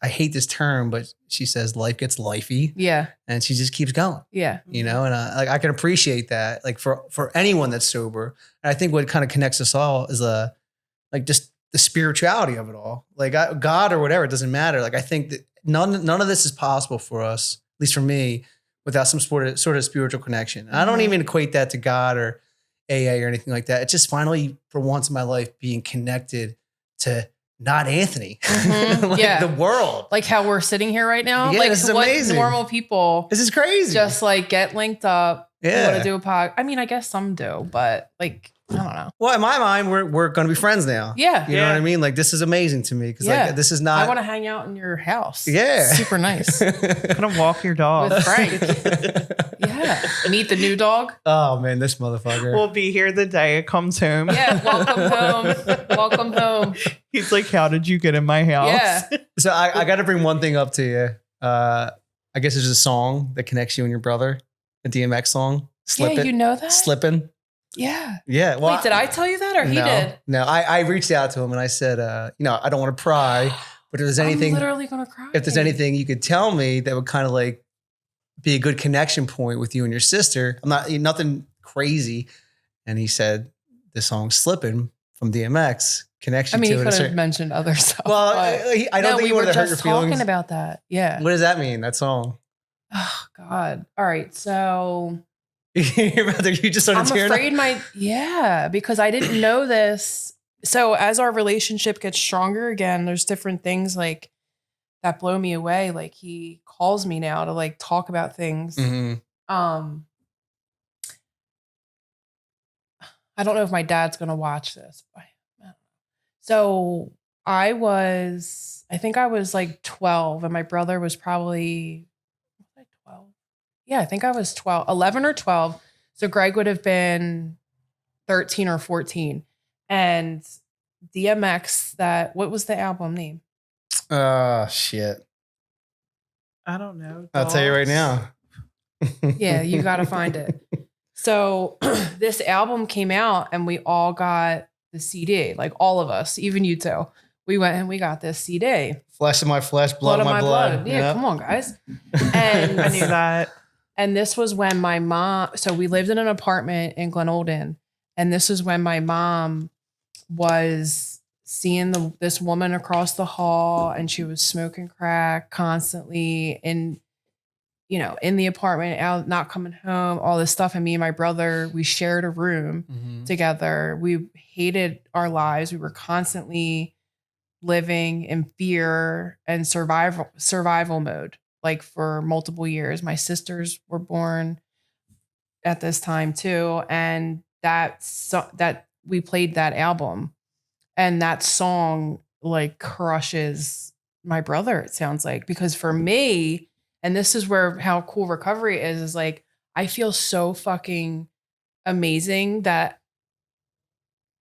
I hate this term, but she says life gets lifey Yeah. and she just keeps going. Yeah. You know, and like I can appreciate that, like for anyone that's sober. And I think what kind of connects us all is like just the spirituality of it all, like God or whatever. It doesn't matter. Like I think that none of this is possible for us, at least for me, without some sort of spiritual connection. And I don't even equate that to God or AA or anything like that. It's just finally, for once in my life, being connected to not Anthony, Mhm. like Yeah. the world. Like how we're sitting here right now. Yeah, like this is what amazing. normal people This is crazy. just like get linked up. Yeah. Want to do a pod. I mean, I guess some do, but like, I don't know. Well, in my mind, we're going to be friends now. Yeah. You know what I mean? Like this is amazing to me because Yeah. like this is not. I want to hang out in your house. Yeah. Super nice. Gonna walk your dog. With Frank. Yeah. Meet the new dog. Oh man, this motherfucker. We'll be here the day it comes home. Yeah. Welcome home. Welcome home. He's like, "How did you get in my house?" Yeah. So I got to bring one thing up to you. I guess there's a song that connects you and your brother, a DMX song. Yeah, you know that? Slipping. Yeah. Yeah. Well, Wait, did I tell you that or he no, did? No, I reached out to him and I said, I don't want to pry, but if there's anything, I'm literally gonna cry. if there's anything you could tell me that would kind of like be a good connection point with you and your sister, I'm not nothing crazy. And he said the song "Slipping" from DMX connects you I mean, to he it. could a have certain- mentioned other stuff. Well, but- I don't no, think we he were would have hurt just your feelings. talking about that. Yeah. What does that mean? That song? Oh God. All right. So You just started I'm tearing afraid up? because I didn't know this. So as our relationship gets stronger again, there's different things like that blow me away. Like he calls me now to like talk about things. Mhm. I don't know if my dad's gonna watch this. But so I think I was like 12, and my brother was probably 12. Yeah, I think I was 12, 11 or 12. So Greg would have been 13 or 14. And DMX, what was the album name? Oh shit! I don't know. I'll tell you right now. Yeah, you got to find it. So this album came out and we all got the CD, like all of us, even you two. We went and we got this CD. Flesh of my flesh, blood of my blood. Yeah, Yep. come on, guys. And I knew that. And this was when my mom, so we lived in an apartment in Glen Olden. And this was when my mom was seeing this woman across the hall and she was smoking crack constantly in the apartment, out, not coming home, all this stuff. And me and my brother, we shared a room Mhm. together. We hated our lives. We were constantly living in fear and survival mode, like for multiple years. My sisters were born at this time too, and that we played that album, and that song like crushes my brother. It sounds like, because for me, and this is where how cool recovery is like I feel so fucking amazing that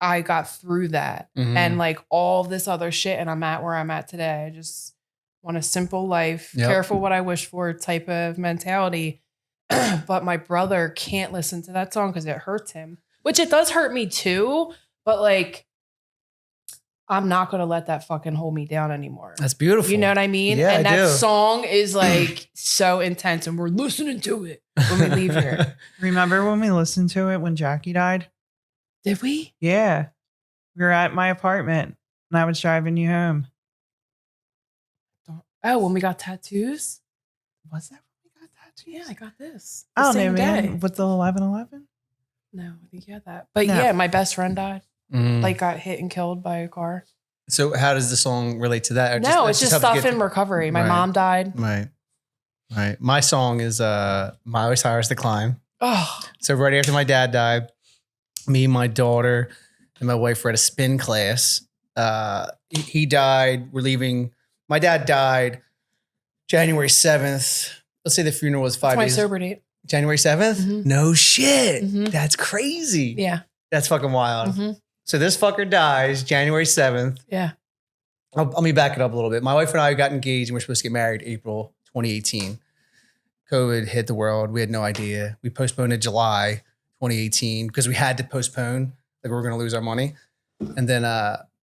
I got through that Mhm. and like all this other shit, and I'm at where I'm at today. I just want a simple life, Yep. careful what I wish for type of mentality. But my brother can't listen to that song because it hurts him, which it does hurt me too. But like, I'm not going to let that fucking hold me down anymore. That's beautiful. You know what I mean? Yeah, and I that do. song is like so intense, and we're listening to it when we leave here. Remember when we listened to it when Jackie died? Did we? Yeah. We were at my apartment and I was driving you home. Oh, when we got tattoos? Was that when we got tattoos? Yeah, I got this. I The don't know, same man. day. With the 1111? No, I think you had that. But No. yeah, my best friend died. Mhm. Like got hit and killed by a car. So how does the song relate to that? Or No, that's it's just how to stuff get- in recovery. My Right. mom died. Right. My song is Miley Cyrus "The Climb." Oh, So right after my dad died, me, my daughter, and my wife were at a spin class. He died. We're leaving My dad died January 7th. Let's say the funeral was 5 That's my days. sober date. January 7th? No shit. Mhm. That's crazy. Yeah. That's fucking wild. So this fucker dies January 7th. Yeah. Let me back it up a little bit. My wife and I got engaged and we're supposed to get married April 2018. COVID hit the world. We had no idea. We postponed to July 2018 because we had to postpone. Like we were going to lose our money. And then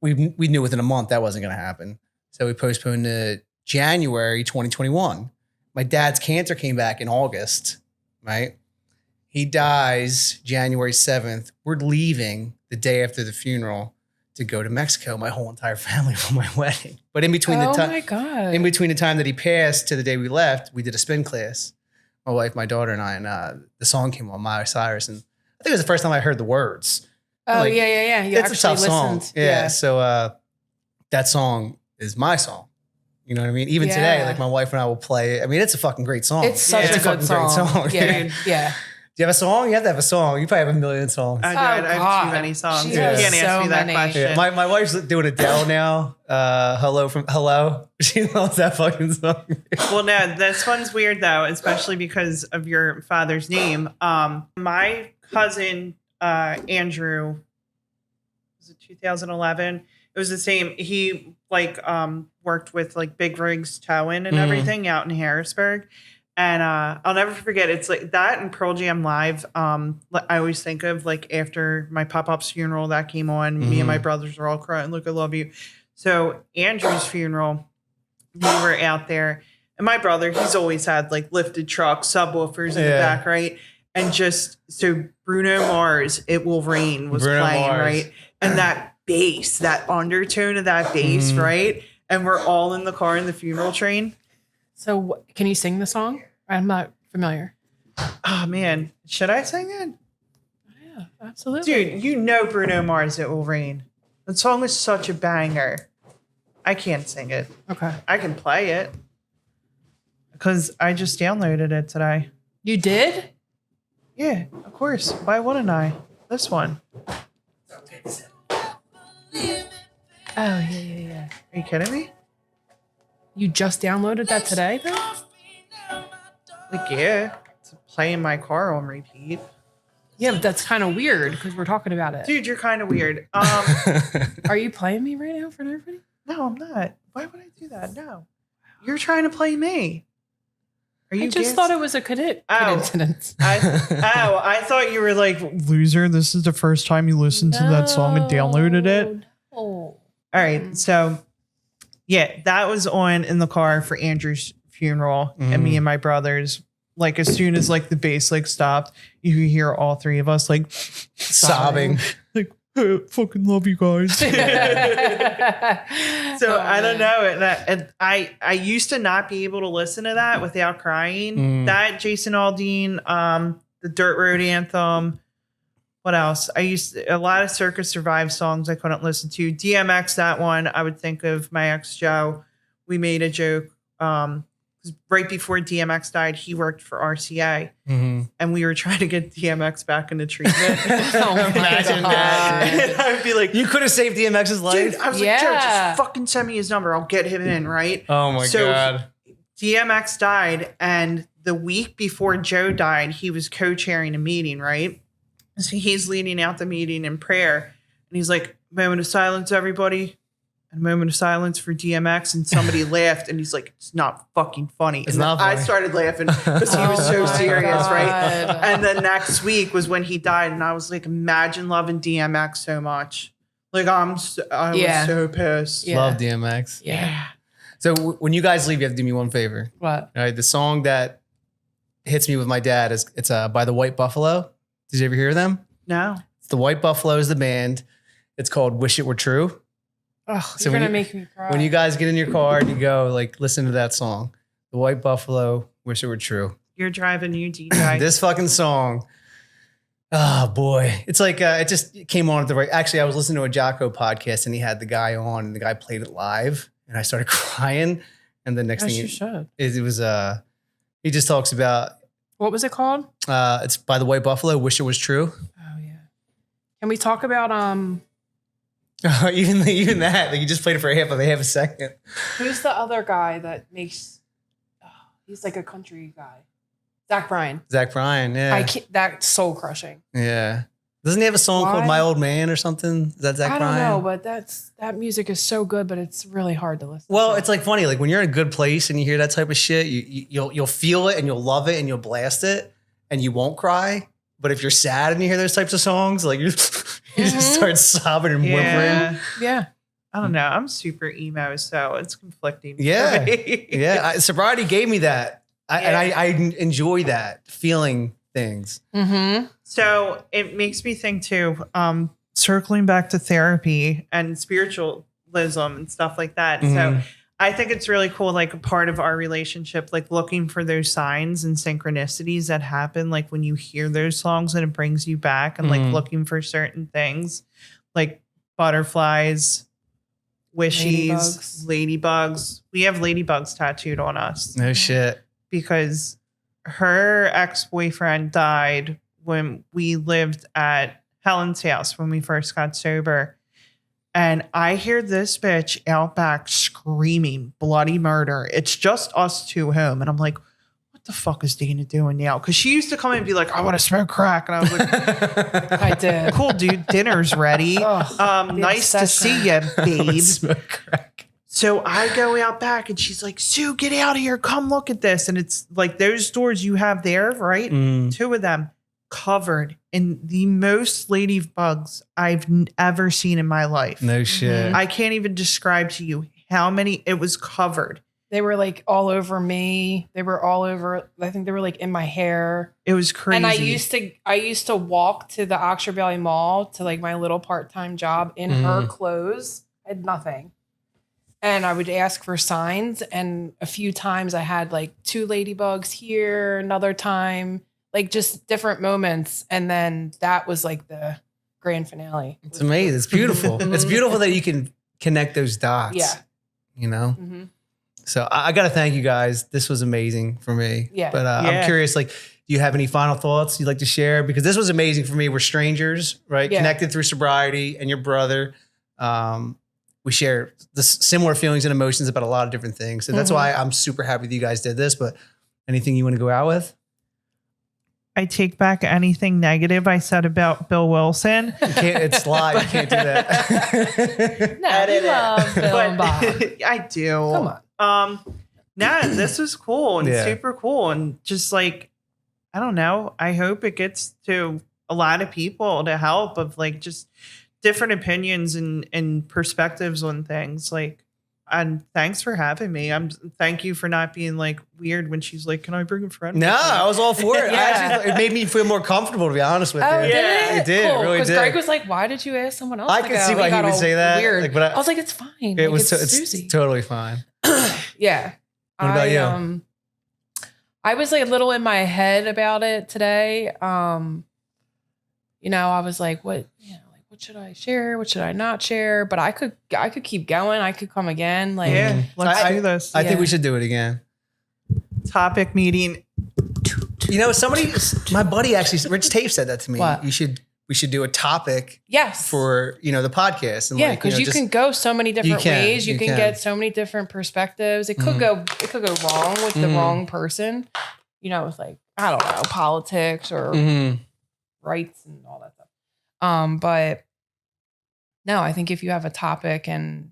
we knew within a month that wasn't going to happen. So we postponed to January 2021. My dad's cancer came back in August, right? He dies January 7th. We're leaving the day after the funeral to go to Mexico, my whole entire family, for my wedding. But in between the time, my God. in between the time that he passed to the day we left, we did a spin class. My wife, my daughter, and I, and the song came on, Miley Cyrus, and I think it was the first time I heard the words. Oh, Like, yeah. You it's a tough song. listened. Yeah. So that song is my song. You know what I mean? Even today, like my wife and I will play it. I mean, it's a fucking great song. It's such a good song. Yeah, dude. Yeah. Do you have a song? You have to have a song. You probably have a million songs. I do. I have God. too many songs. She You has can't ask so me that many. question. Yeah, my wife's doing Adele now. Hello. She loves that fucking song. Well, no, this one's weird though, especially because of your father's name. My cousin Andrew, was it 2011? It was the same. He worked with like Big Rigs Towing and everything out in Harrisburg. And I'll never forget. It's like that and Pearl Jam Live. I always think of like after my pop-up's funeral that came on. Me and my brothers were all crying. Look, I love you. So Andrew's funeral, we were out there, and my brother, he's always had like lifted trucks, subwoofers in the back, right? And just so Bruno Mars, "It Will Rain" was playing, right? And that bass, that undertone of that bass, right? And we're all in the car in the funeral train. So can you sing the song? I'm not familiar. Oh man, should I sing it? Yeah, absolutely. Dude, you know Bruno Mars, "It Will Rain." That song is such a banger. I can't sing it. Okay. I can play it. Because I just downloaded it today. You did? Yeah, of course. Why wouldn't I? This one. Oh, yeah. Are you kidding me? You just downloaded that today, though? Like, yeah. It's playing my car on repeat. Yeah, but that's kind of weird because we're talking about it. Dude, you're kind of weird. Are you playing me right now for everybody? No, I'm not. Why would I do that? No. You're trying to play me. Are you I just thought it was a coincidence. I thought you were like, loser, this is the first time you listened to that song and downloaded it. Oh. All right. So, yeah, that was on in the car for Andrew's funeral and me and my brothers. Like, as soon as like the bass like stopped, you could hear all three of us like Sobbing. Like, I fucking love you guys. So I don't know. And I used to not be able to listen to that without crying. That Jason Aldean, the Dirt Road Anthem. What else? A lot of Circus Survive songs I couldn't listen to. DMX, that one, I would think of my ex Joe. We made a joke. Right before DMX died, he worked for RCA, and we were trying to get DMX back into treatment. Imagine that. And I'd be like, You could have saved DMX's life. dude, I was like, Joe, just fucking send me his number. I'll get him in, right? Oh my God. DMX died, and the week before Joe died, he was co-chairing a meeting, right? So he's leading out the meeting in prayer, and he's like, moment of silence, everybody. A moment of silence for DMX, and somebody laughed, and he's like, "It's not fucking funny." And not funny. I started laughing because he was so serious, God. right? And then next week was when he died, and I was like, "Imagine loving DMX so much." Like I was so pissed. Yeah. Love DMX. Yeah. So when you guys leave, you have to do me one favor. What? All right, the song that hits me with my dad is by the White Buffalo. Did you ever hear them? No. It's the White Buffalo is the band. It's called "Wish It Were True." Oh, So you're when gonna you- make me cry. When you guys get in your car and you go, like, listen to that song, "The White Buffalo, Wish It Were True." You're driving, you DJ. This fucking song. Oh boy, it's like it came on at the right. Actually, I was listening to a Jocko podcast and he had the guy on, and the guy played it live, and I started crying. And the next As thing you should. it was he just talks about What was it called? it's by the White Buffalo, "Wish It Was True." Oh yeah. Can we talk about Even that, like you just played it for half a second. Who's the other guy that makes? Oh, he's like a country guy. Zach Bryan. Zach Bryan, yeah. I can't, that's soul crushing. Yeah. Doesn't he have a song called "My Old Man" or something? Is that Zach Bryan? I don't know, but that music is so good, but it's really hard to listen. Well, to. it's like funny, like when you're in a good place and you hear that type of shit, you'll feel it and you'll love it and you'll blast it and you won't cry. But if you're sad and you hear those types of songs, like you just start sobbing and whimpering. Yeah. I don't know. I'm super emo, so it's conflicting. Yeah. For me. Yeah. Sobriety gave me that. And I enjoy that, feeling things. Mm-hmm. So it makes me think too, circling back to therapy and spiritualism and stuff like that. So I think it's really cool, like a part of our relationship, like looking for those signs and synchronicities that happen, like when you hear those songs and it brings you back, and like looking for certain things like butterflies, wishies, ladybugs. We have ladybugs tattooed on us. No shit. Because her ex-boyfriend died when we lived at Helen's house when we first got sober. And I hear this bitch out back screaming bloody murder. It's just us two home. And I'm like, what the fuck is Dana doing now? Because she used to come in and be like, I want to smoke crack. And I was like, I did. Cool, dude. Dinner's ready. Nice to see you, babe. Smoke crack. So I go out back and she's like, Sue, get out of here. Come look at this. And it's like those doors you have there, right? Two of them covered in the most ladybugs I've ever seen in my life. No shit. I can't even describe to you how many it was covered. They were like all over me. They were all over. I think they were like in my hair. It was crazy. And I used to walk to the Oxford Valley Mall to like my little part-time job in her clothes. I had nothing. And I would ask for signs. And a few times I had like 2 ladybugs here, another time, like just different moments. And then that was like the grand finale. It's amazing. It's beautiful. It's beautiful that you can connect those dots. Yeah. You know? So I got to thank you guys. This was amazing for me. Yeah. But I'm curious, like, do you have any final thoughts you'd like to share? Because this was amazing for me. We're strangers, right? Yeah. Connected through sobriety and your brother. We share the similar feelings and emotions about a lot of different things. So that's why I'm super happy that you guys did this. But anything you want to go out with? I take back anything negative I said about Bill Wilson. You can't, it's live. You can't do that. No, I love Bill and Bob. I do. Come on. This was cool and Yeah. super cool. And just like, I don't know. I hope it gets to a lot of people to help of like just different opinions and perspectives on things. Like, and thanks for having me. Thank you for not being like weird when she's like, can I bring a friend? No, I was all for it. Yeah. It made me feel more comfortable, to be honest with you. Oh, did Yeah, it did. It really Because did. Greg was like, why did you ask someone else? I to could go? see why he got would all say that. Weird. Like, but I was like, it's fine. It Like, was it's it's Susie. totally fine. Yeah. What about you? I was like a little in my head about it today. You know, I was like, what should I share? What should I not share? But I could keep going. I could come again. Like, Yeah, let's do this. I think we should do it again. Topic meeting. You know, my buddy actually, Rich Tape said that to me. What? We should do a topic yes. for, the podcast. And Yeah, like, because you can go so many different ways. You can get so many different perspectives. It could go wrong with the wrong person. With like, I don't know, politics or rights and all that stuff. But no, I think if you have a topic and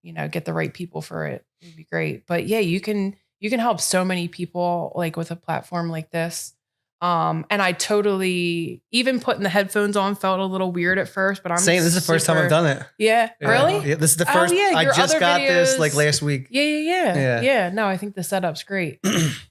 get the right people for it, it'd be great. But yeah, you can help so many people like with a platform like this. And I totally, even putting the headphones on felt a little weird at first, but I'm saying this is the first time I've done it. Yeah. Really? Yeah, this is the first. I your just other got this videos- like last week. Yeah. No, I think the setup's great.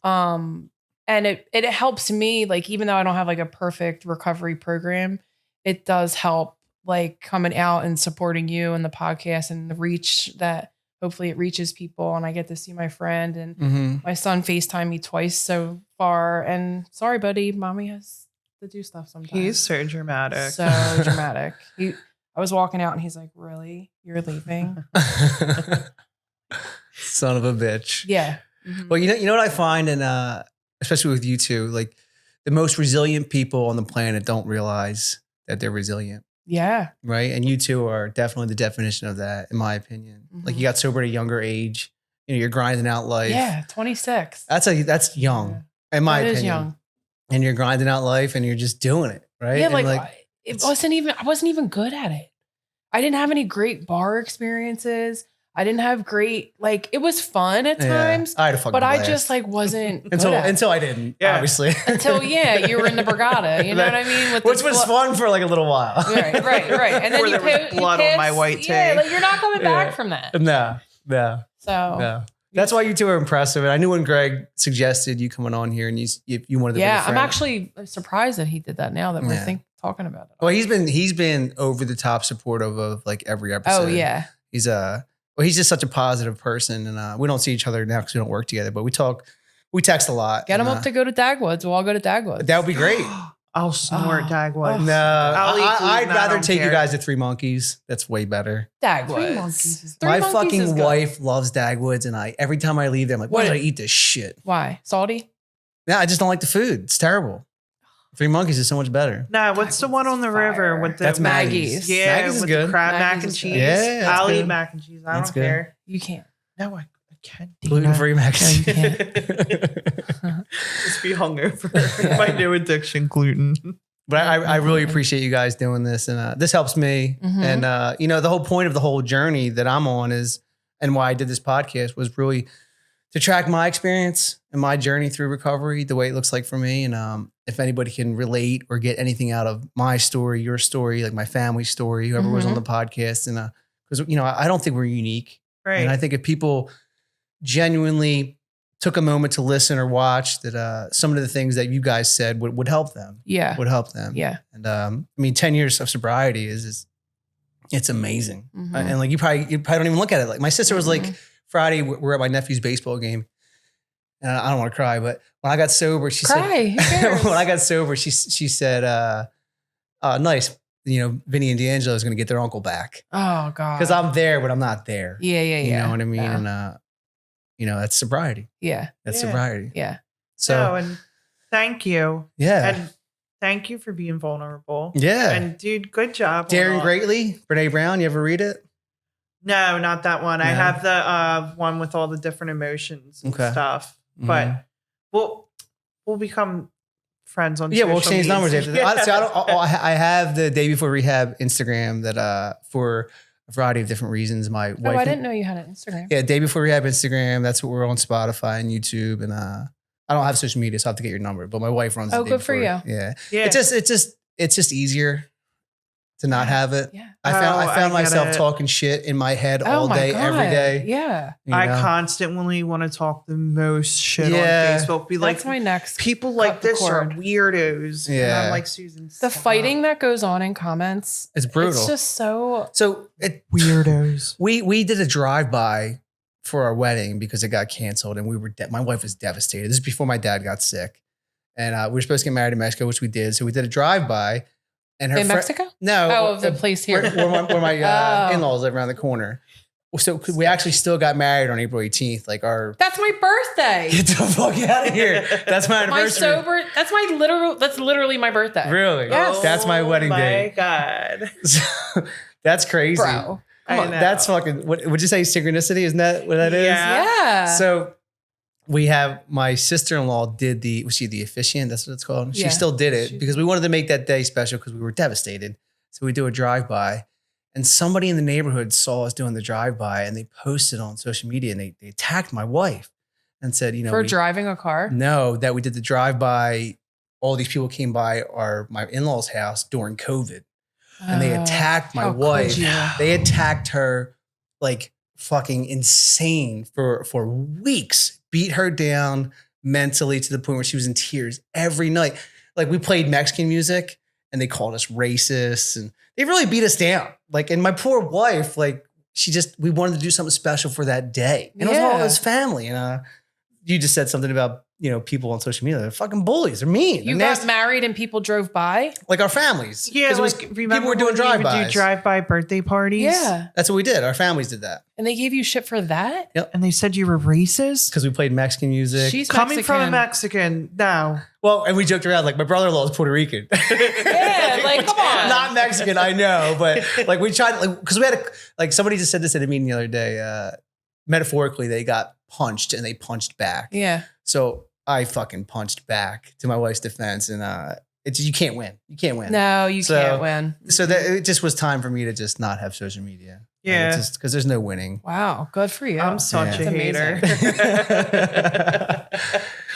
And it helps me, like, even though I don't have like a perfect recovery program, it does help like coming out and supporting you and the podcast and the reach that hopefully it reaches people. And I get to see my friend and my son FaceTimed me twice so far. And sorry, buddy, mommy has to do stuff sometimes. He's so dramatic. So dramatic. I was walking out and he's like, really? You're leaving? Son of a bitch. Yeah. Well, you know what I find, and especially with you two, like the most resilient people on the planet don't realize that they're resilient. Yeah. right? And you two are definitely the definition of that, in my opinion. Like you got sober at a younger age. You know, you're grinding out life. Yeah. 26. That's young, in my opinion. It is young. And you're grinding out life, and you're just doing it, right? Yeah, And I wasn't even good at it. I didn't have any great bar experiences. I didn't have great, it was fun at times, I had a fucking but blast. I just wasn't good until I didn't, obviously. Until you were in the Brigada, you know what I mean? Which was fun for like a little while. Right. And then Where there was blood on my white tee. Yeah, you're not coming back from that. No. So that's why you two are impressive. And I knew when Greg suggested you coming on here and you wanted to be a friend. I'm actually surprised that he did that now that we're talking about it. Well, he's been over the top supportive of like every episode. Oh yeah. He's just such a positive person, and we don't see each other now because we don't work together, but we text a lot. Get him up to go to Dagwoods. We'll all go to Dagwoods. That would be great. I'll snort Dagwood. No, I'd rather take care. you guys to Three Monkeys. That's way better. Dagwoods. My fucking wife loves Dagwoods, and every time I leave there, I'm like, why did I eat this shit? Why? Salty? Yeah, I just don't like the food. It's terrible. Three Monkeys is so much better. Nah, what's the one on the river with the That's Maggie's. Yeah, Maggie's is with good. the crab mac and Maggie's is cheese. good. Yeah, that's I'll good. eat mac and cheese. I That's don't good. care. You can't. No, I can't. Gluten-free mac and No, you cheese. Just be hungover. My new addiction, gluten. But I really appreciate you guys doing this, and this helps me. Mhm. And the whole point of the whole journey that I'm on is, and why I did this podcast was really to track my experience and my journey through recovery, the way it looks like for me. And if anybody can relate or get anything out of my story, your story, like my family story, whoever was on the podcast, and because I don't think we're unique, Right. and I think if people genuinely took a moment to listen or watch, that some of the things that you guys said would help them. Yeah. Would help them. Yeah. And 10 years of sobriety is it's amazing. Mhm. And like you probably don't even look at it. Like my sister was like, Friday, we're at my nephew's baseball game. And I don't want to cry, but when I got sober, she said, Who cares? when I got sober, she said, nice. Vinny and D'Angelo is going to get their uncle back. Oh God. Because I'm there, but I'm not there. Yeah. You know what I mean? Yeah. And, that's sobriety. Yeah. That's Yeah. sobriety. Yeah. So, and thank you. yeah. And thank you for being vulnerable. Yeah. And dude, good job. Daring Greatly, Brene Brown. You ever read it? No, not that one. I No? have the one with all the different emotions and Okay. stuff. Mhm. But we'll become friends on Yeah, we'll social exchange numbers media. after that. Honestly, I have the Day Before Rehab Instagram that for a variety of different reasons. My wife. I didn't know you had an Instagram. Yeah, Day Before Rehab Instagram. That's what we're on Spotify and YouTube. And I don't have social media, so I have to get your number. But my wife runs. Oh, the Day good for Before. you. Yeah. Yeah. It's just easier to not have it. Yeah. I found I get myself it. talking shit in my head Oh all my day, God. every day. Yeah. I constantly want to talk the most shit Yeah. on Facebook. Be That's like, my next. people cut like the this are cord. weirdos. And Yeah. I'm like, Susan, The stop. fighting that goes on in comments. It's brutal. It's just so. So Weirdos. we did a drive-by for our wedding because it got canceled, and we were my wife was devastated. This is before my dad got sick, and we were supposed to get married in Mexico, which we did. So we did a drive-by, and her In Mexico? No, Oh, of the place here. where my Oh. in-laws live around the corner. So we actually still got married on April 18th. Like That's my birthday. get the fuck out of here. That's my My anniversary. sober. That's literally my birthday. Really? Yes. That's my wedding my day. God. That's crazy. Bro. I know. That's fucking. What would you say? Synchronicity? Isn't that what that is? Yeah. Yeah. So we have my sister-in-law was she the officiant? That's what it's called. She Yeah. still did it because we wanted to make that day special because we were devastated. So we do a drive-by, and somebody in the neighborhood saw us doing the drive-by, and they posted on social media, and they attacked my wife and said, For driving a car. no, that we did the drive-by. All these people came by my in-laws' house during COVID, and they attacked my how could wife. you? They attacked her like fucking insane for weeks, beat her down mentally to the point where she was in tears every night. Like we played Mexican music and they called us racist and they really beat us down. Like, and my poor wife, like we wanted to do something special for that day. And it was all Yeah. his family. And, you just said something about, people on social media. They're fucking bullies. They're mean. You They're got nasty. married and people drove by? Like our families. Yeah, 'Cause it was- like people remember were doing when we would drive-bys. do drive-by birthday parties? Yeah. That's what we did. Our families did that. And they gave you shit for that? And they said you were racist? Because we played Mexican music. She's Coming from a Mexican. Mexican, no. Well, and we joked around like my brother-in-law is Puerto Rican. Yeah, like, come on. Not Mexican, I know, but like we tried, like, because we had somebody just said this at a meeting the other day. Metaphorically, they got punched and they punched back. Yeah. So I fucking punched back to my wife's defense, and you can't win. You can't win. No, you can't win. So that it just was time for me to just not have social media. Yeah. Just because there's no winning. Wow, good for you. I'm such Yeah. a hater.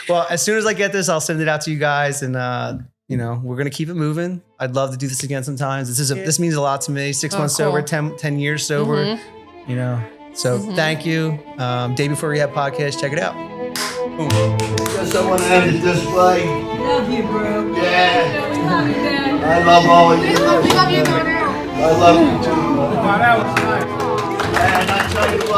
Well, as soon as I get this, I'll send it out to you guys, and we're gonna keep it moving. I'd love to do this again sometimes. This means a lot to me. 6 months cool. sober, 10 years sober. So thank you. Day Before Rehab podcast. Check it out. Boom. Just someone had to display. Love you, bro. Yeah. We love you, Dad. I love all of you. We love you, daughter. I love you too. Wow, that was nice. And I tell you